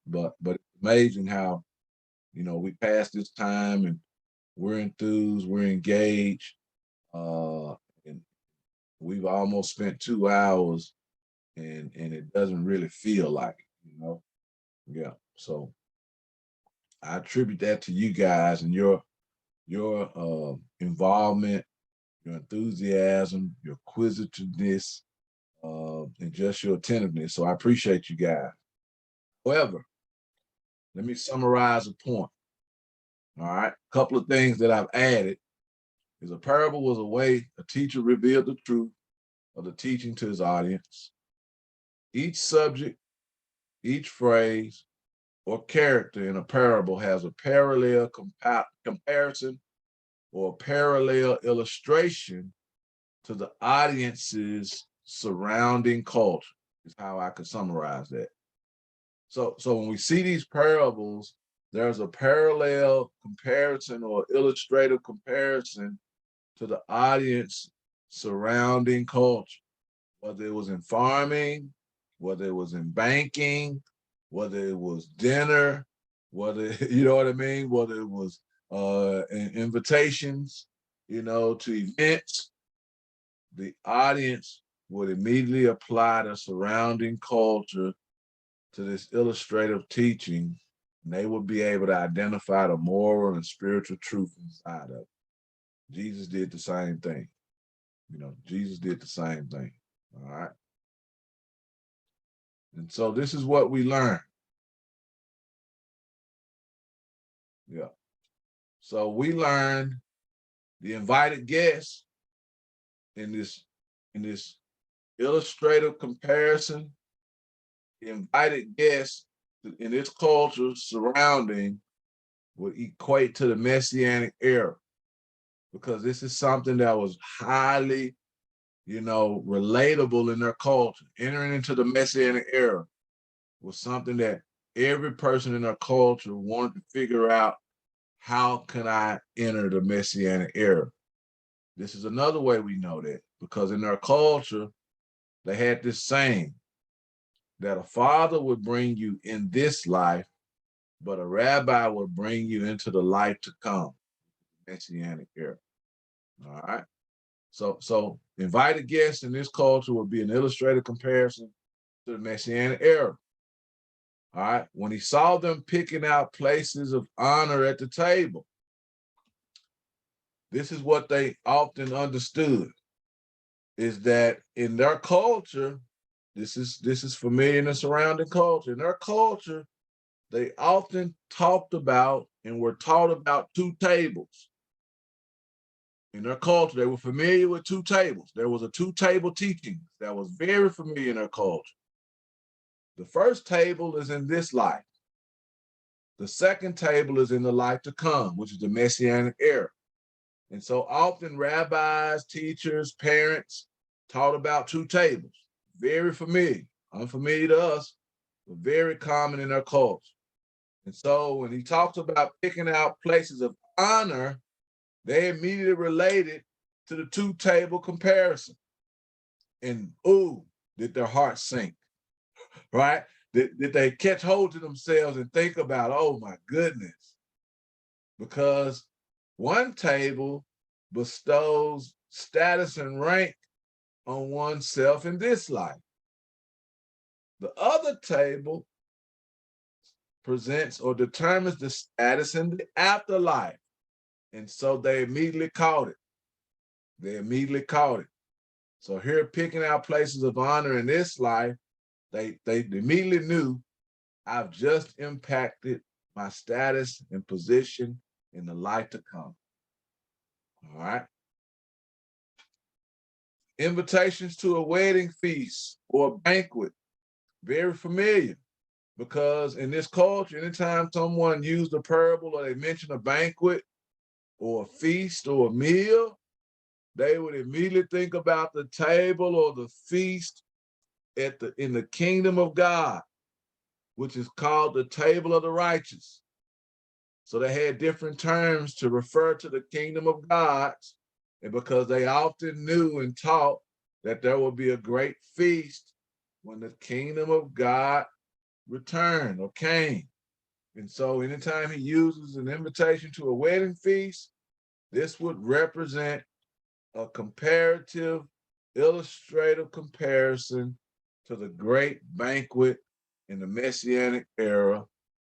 But it's amazing how, we pass this time and we're enthused, we're engaged, and we've almost spent 2 hours and it doesn't really feel like it. Yeah. So I attribute that to you guys and your involvement, your enthusiasm, your acquisitiveness, and just your attentiveness. So I appreciate you guys. However, let me summarize a point. All right. A couple of things that I've added is a parable was a way a teacher revealed the truth of the teaching to his audience. Each subject, each phrase, or character in a parable has a parallel comparison or a parallel illustration to the audience's surrounding culture, is how I could summarize that. So when we see these parables, there's a parallel comparison or illustrative comparison to the audience surrounding culture, whether it was in farming, whether it was in banking, whether it was dinner, whether, you know what I mean, whether it was invitations, to events, the audience would immediately apply the surrounding culture to this illustrative teaching, and they would be able to identify the moral and spiritual truth inside of it. Jesus did the same thing. Jesus did the same thing. All right. And so this is what we learned. Yeah. So we learned the invited guests in this illustrative comparison. The invited guests in its culture surrounding would equate to the Messianic era, because this is something that was highly, relatable in their culture. Entering into the Messianic era was something that every person in their culture wanted to figure out, how can I enter the Messianic era? This is another way we know that, because in their culture, they had this saying that a father would bring you in this life, but a rabbi would bring you into the life to come, Messianic era. All right. So invited guests in this culture would be an illustrated comparison to the Messianic era. All right. When he saw them picking out places of honor at the table, this is what they often understood, is that in their culture, this is familiar in the surrounding culture. In their culture, they often talked about and were taught about 2 tables. In their culture, they were familiar with 2 tables. There was a 2-table teaching that was very familiar in their culture. The first table is in this life. The second table is in the life to come, which is the Messianic era. And so often rabbis, teachers, parents taught about 2 tables. Very familiar, unfamiliar to us, but very common in their culture. And so when he talks about picking out places of honor, they immediately related to the 2-table comparison. And ooh, did their hearts sink, right? Did they catch hold to themselves and think about, oh my goodness, because one table bestows status and rank on oneself in this life. The other table presents or determines the status in the afterlife. And so they immediately caught it. They immediately caught it. So here, picking out places of honor in this life, they immediately knew, I've just impacted my status and position in the life to come. All right. Invitations to a wedding feast or a banquet, very familiar, because in this culture, anytime someone used a parable or they mentioned a banquet or a feast or a meal, they would immediately think about the table or the feast in the kingdom of God, which is called the table of the righteous. So they had different terms to refer to the kingdom of God, and because they often knew and taught that there will be a great feast when the kingdom of God returned or came. And so anytime he uses an invitation to a wedding feast, this would represent a comparative, illustrative comparison to the great banquet in the Messianic era,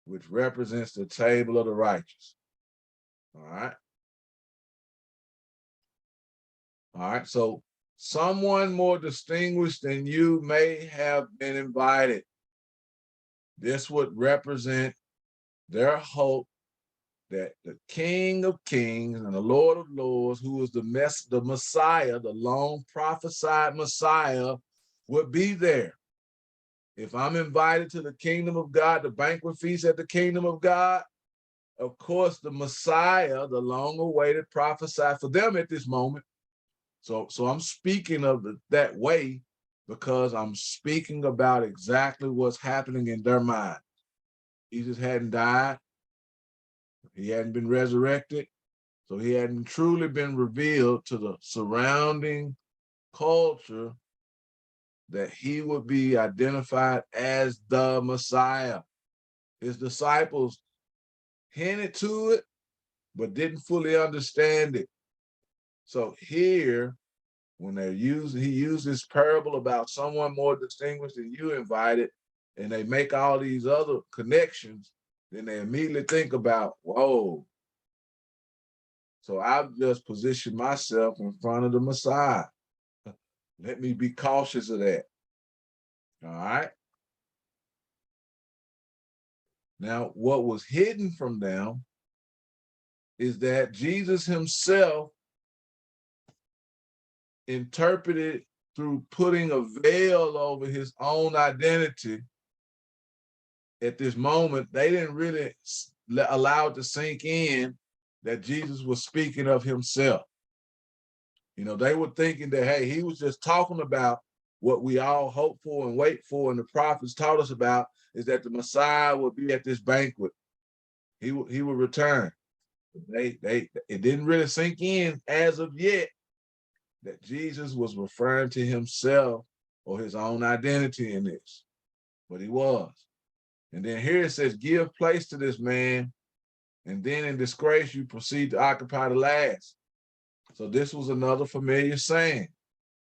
which represents the table of the righteous. All right. All right. So someone more distinguished than you may have been invited. This would represent their hope that the King of Kings and the Lord of Lords, who is the Messiah, the long prophesied Messiah, would be there. If I'm invited to the kingdom of God, the banquet feast at the kingdom of God, of course, the Messiah, the long-awaited, prophesied for them at this moment. So I'm speaking of that way because I'm speaking about exactly what's happening in their mind. Jesus hadn't died. He hadn't been resurrected. So he hadn't truly been revealed to the surrounding culture that he would be identified as the Messiah. His disciples hinted to it, but didn't fully understand it. So here, when he used this parable about someone more distinguished than you invited, and they make all these other connections, then they immediately think about, whoa. So I've just positioned myself in front of the Messiah. Let me be cautious of that. All right. Now, what was hidden from them is that Jesus himself interpreted through putting a veil over his own identity. At this moment, they didn't really allow it to sink in that Jesus was speaking of himself. You know, they were thinking that, hey, he was just talking about what we all hope for and wait for, and the prophets taught us about, is that the Messiah would be at this banquet. He would return. It didn't really sink in as of yet that Jesus was referring to himself or his own identity in this, but he was. And then here it says, give place to this man, and then in disgrace you proceed to occupy the last. So this was another familiar saying,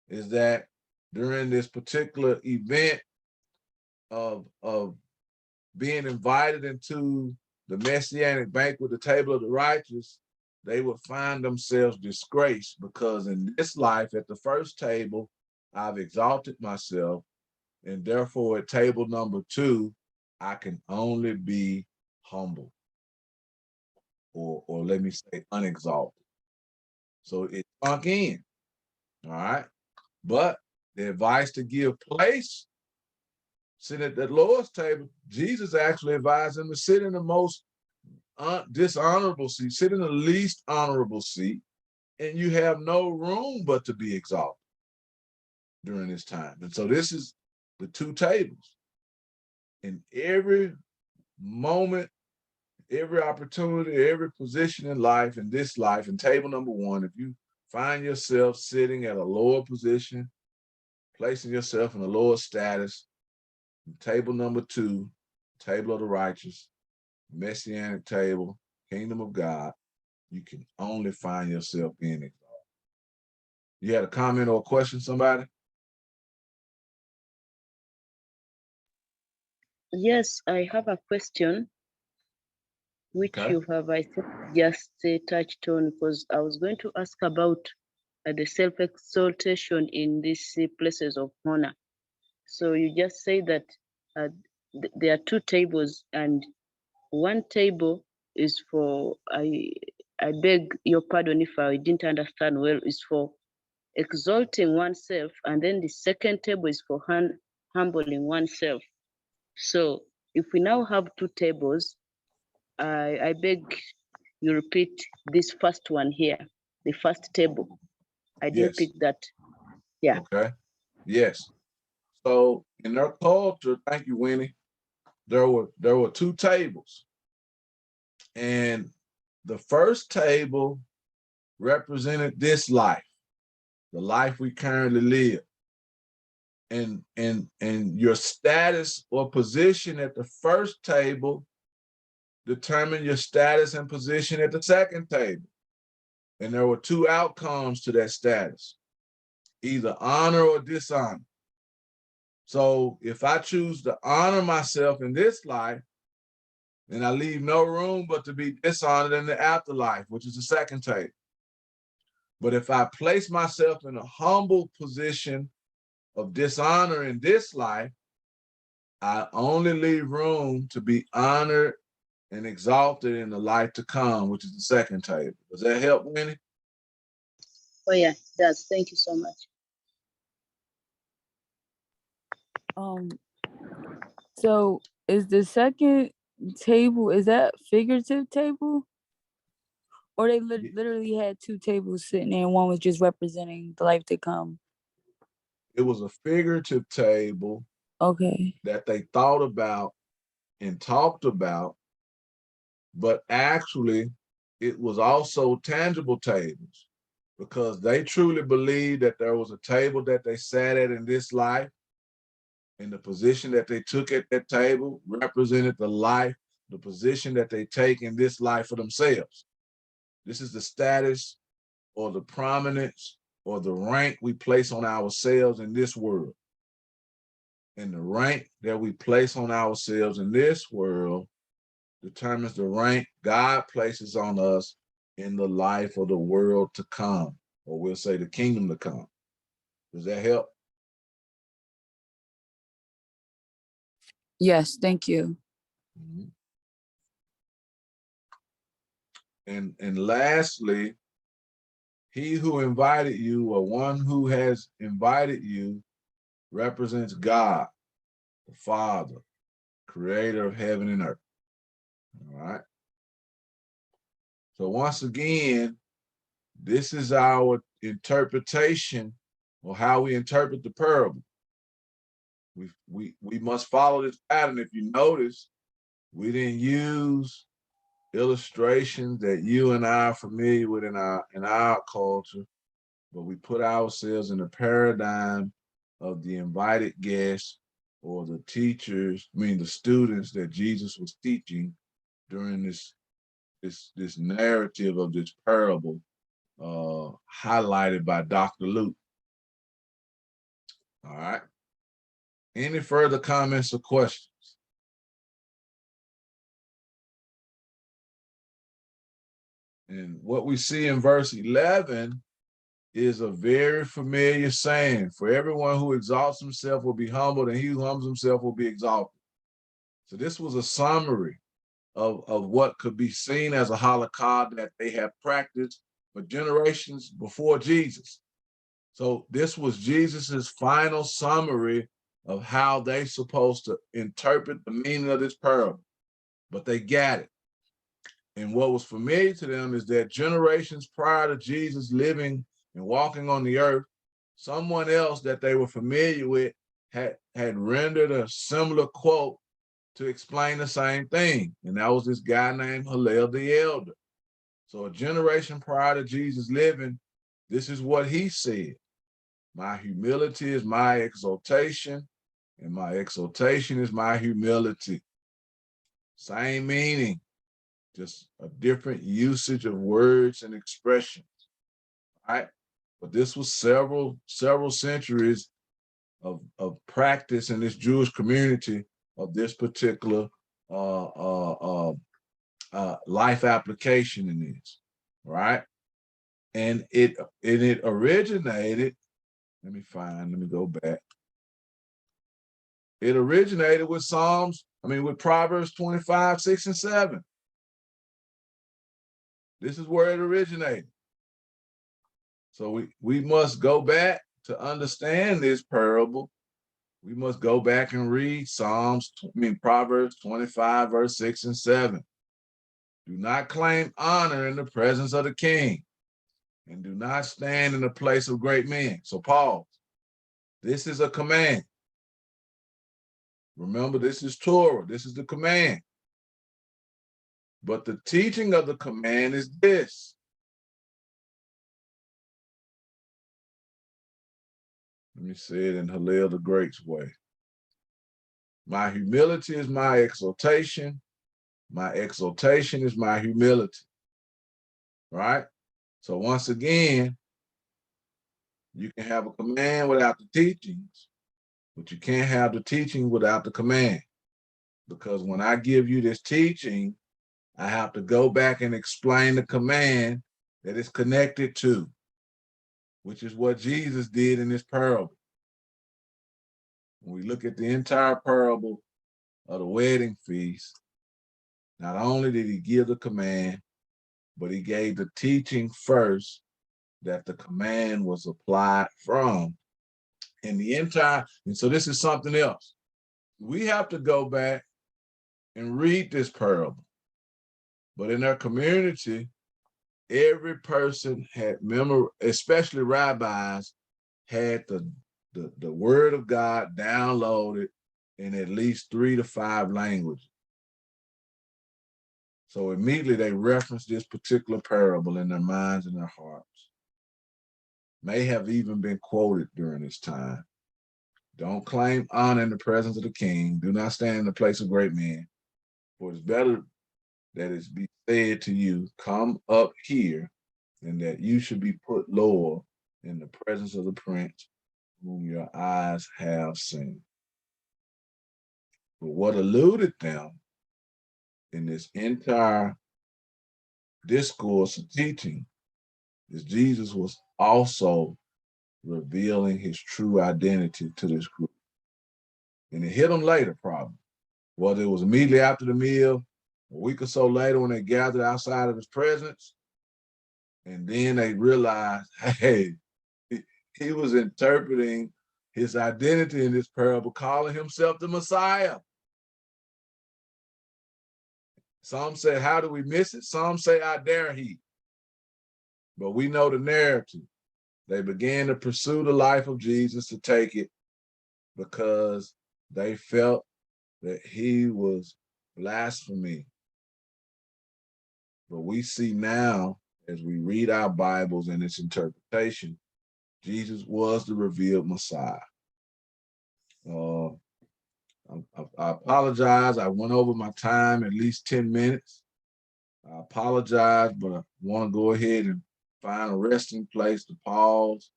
is that during this particular event of being invited into the Messianic banquet, the table of the righteous, they would find themselves disgraced, because in this life at the first table, I've exalted myself, and therefore at table number 2, I can only be humble, or let me say unexalted. So it sunk in, all right? But the advice to give place, sit at the Lord's table, Jesus actually advised them to sit in the most dishonorable seat, sit in the least honorable seat, and you have no room but to be exalted during this time. And so this is the 2 tables. In every moment, every opportunity, every position in life, in this life, in table number 1, if you find yourself sitting at a lower position, placing yourself in a lower status, table number 2, table of the righteous, Messianic table, kingdom of God, you can only find yourself being exalted. You had a comment or a question, somebody? Yes, I have a question which Okay. you have, I think, just touched on, because I was going to ask about the self-exaltation in these places of honor. So you just say that there are two tables, and one table is for, I beg your pardon if I didn't understand well, is for exalting oneself, and then the second table is for humbling oneself. So if we now have two tables, I beg you repeat this first one here, the first table. I didn't Yes. pick that. Yeah. Okay. Yes. So in their culture, thank you, Winnie, there were two tables. And the first table represented this life, the life we currently live. And your status or position at the first table determine your status and position at the second table. And there were two outcomes to that status, either honor or dishonor. So if I choose to honor myself in this life, then I leave no room but to be dishonored in the afterlife, which is the second table. But if I place myself in a humble position of dishonor in this life, I only leave room to be honored and exalted in the life to come, which is the second table. Does that help, Winnie? Oh yeah, it does. Thank you so much. So is the second table, is that figurative table? Or they literally had two tables sitting there and one was just representing the life to come? It was a figurative table. Okay. That they thought about and talked about, but actually it was also tangible tables, because they truly believed that there was a table that they sat at in this life, and the position that they took at that table represented the life, the position that they take in this life for themselves. This is the status or the prominence or the rank we place on ourselves in this world. And the rank that we place on ourselves in this world determines the rank God places on us in the life of the world to come, or we'll say the kingdom to come. Does that help? Yes, thank you. Mm-hmm. And lastly, he who invited you, or one who has invited you, represents God, the Father, creator of heaven and earth. All right. So once again, this is our interpretation, or how we interpret the parable. We must follow this pattern. If you notice, we didn't use illustrations that you and I are familiar with in our culture, but we put ourselves in the paradigm of the invited guests, or the teachers, the students that Jesus was teaching during this narrative of this parable, highlighted by Dr. Luke. All right. Any further comments or questions? And what we see in verse 11 is a very familiar saying: for everyone who exalts himself will be humbled, and he who humbles himself will be exalted. So this was a summary of what could be seen as a halakha that they have practiced for generations before Jesus. So this was Jesus's final summary of how they're supposed to interpret the meaning of this parable. But they got it. And what was familiar to them is that generations prior to Jesus living and walking on the earth, someone else that they were familiar with had rendered a similar quote to explain the same thing. And that was this guy named Hillel the Elder. So a generation prior to Jesus living, this is what he said: my humility is my exaltation, and my exaltation is my humility. Same meaning. just a different usage of words and expressions, right? But this was several centuries of practice in this Jewish community of this particular life application in this, right? And it originated, let me go back. It originated with with Proverbs 25, 6 and 7. This is where it originated. So we must go back to understand this parable. We must go back and read Proverbs 25, verse 6 and 7. Do not claim honor in the presence of the king, and do not stand in the place of great men. So pause. This is a command. Remember, this is Torah. This is the command. But the teaching of the command is this. Let me say it in Hillel the Great's way. My humility is my exaltation. My exaltation is my humility. Right? So once again, you can have a command without the teachings, but you can't have the teaching without the command. Because when I give you this teaching, I have to go back and explain the command that it's connected to, which is what Jesus did in this parable. When we look at the entire parable of the wedding feast, not only did he give the command, but he gave the teaching first that the command was applied from. And so this is something else. We have to go back and read this parable. But in our community, every person had especially rabbis, had the word of God downloaded in at least 3 to 5 languages. So immediately they referenced this particular parable in their minds and their hearts. May have even been quoted during this time. Don't claim honor in the presence of the king. Do not stand in the place of great men. For it's better that it be said to you, come up here, than that you should be put lower in the presence of the prince whom your eyes have seen. But what eluded them in this entire discourse of teaching is Jesus was also revealing his true identity to this group. And it hit them later, probably. Whether it was immediately after the meal, a week or so later when they gathered outside of his presence, and then they realized, hey, he was interpreting his identity in this parable, calling himself the Messiah. Some say, how do we miss it? Some say, how dare he? But we know the narrative. They began to pursue the life of Jesus to take it because they felt that he was blasphemy. But we see now, as we read our Bibles and its interpretation, Jesus was the revealed Messiah. I apologize. I went over my time at least 10 minutes. I apologize, but I want to go ahead and find a resting place to pause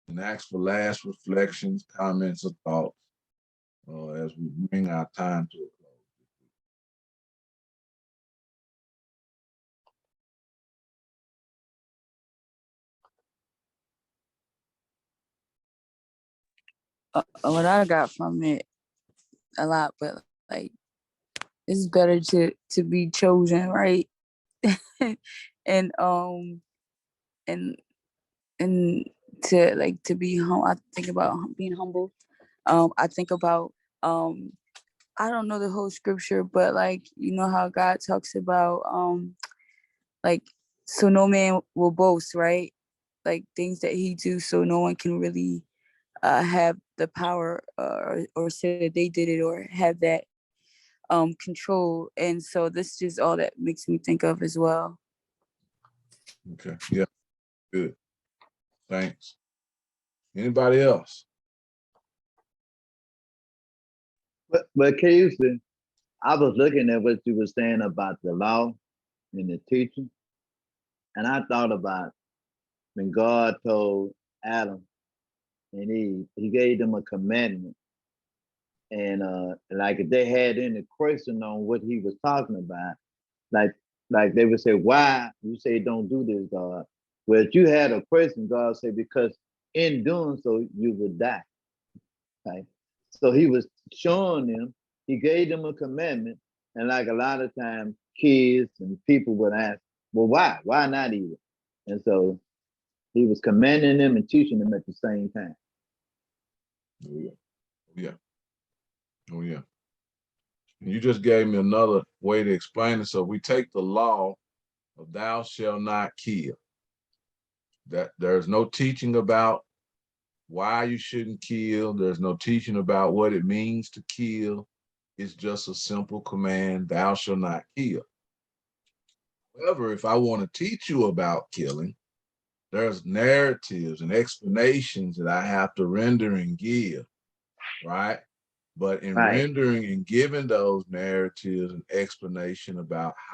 and ask for last reflections, comments, or thoughts as we bring our time to a What I got from it a lot, but like it's better to be chosen, right? and and to be I think about being humble. I think about I don't know the whole scripture, but like you know how God talks about like so no man will boast, right? Like things that he do so no one can really have the power or say that they did it or have that control. And so this is all that makes me think of as well. Okay, yeah, good. Thanks. Anybody else? But Keusi, I was looking at what you were saying about the law in the teaching. And I thought about when God told Adam and he gave them a commandment. And like if they had any question on what he was talking about, like they would say, why you say don't do this, God? Well, if you had a question, God said, because in doing so, you would die. Okay. So he was showing them, he gave them a commandment. And like a lot of times, kids and people would ask, well, why? Why not eat it? And so he was commanding them and teaching them at the same time. Oh, yeah. Oh, yeah. Oh, yeah. And you just gave me another way to explain it. So we take the law of thou shalt not kill. That there's no teaching about why you shouldn't kill. There's no teaching about what it means to kill. It's just a simple command, thou shalt not kill. However, if I want to teach you about killing, there's narratives and explanations that I have to render and give, right? But in Right. rendering and giving those narratives and explanation about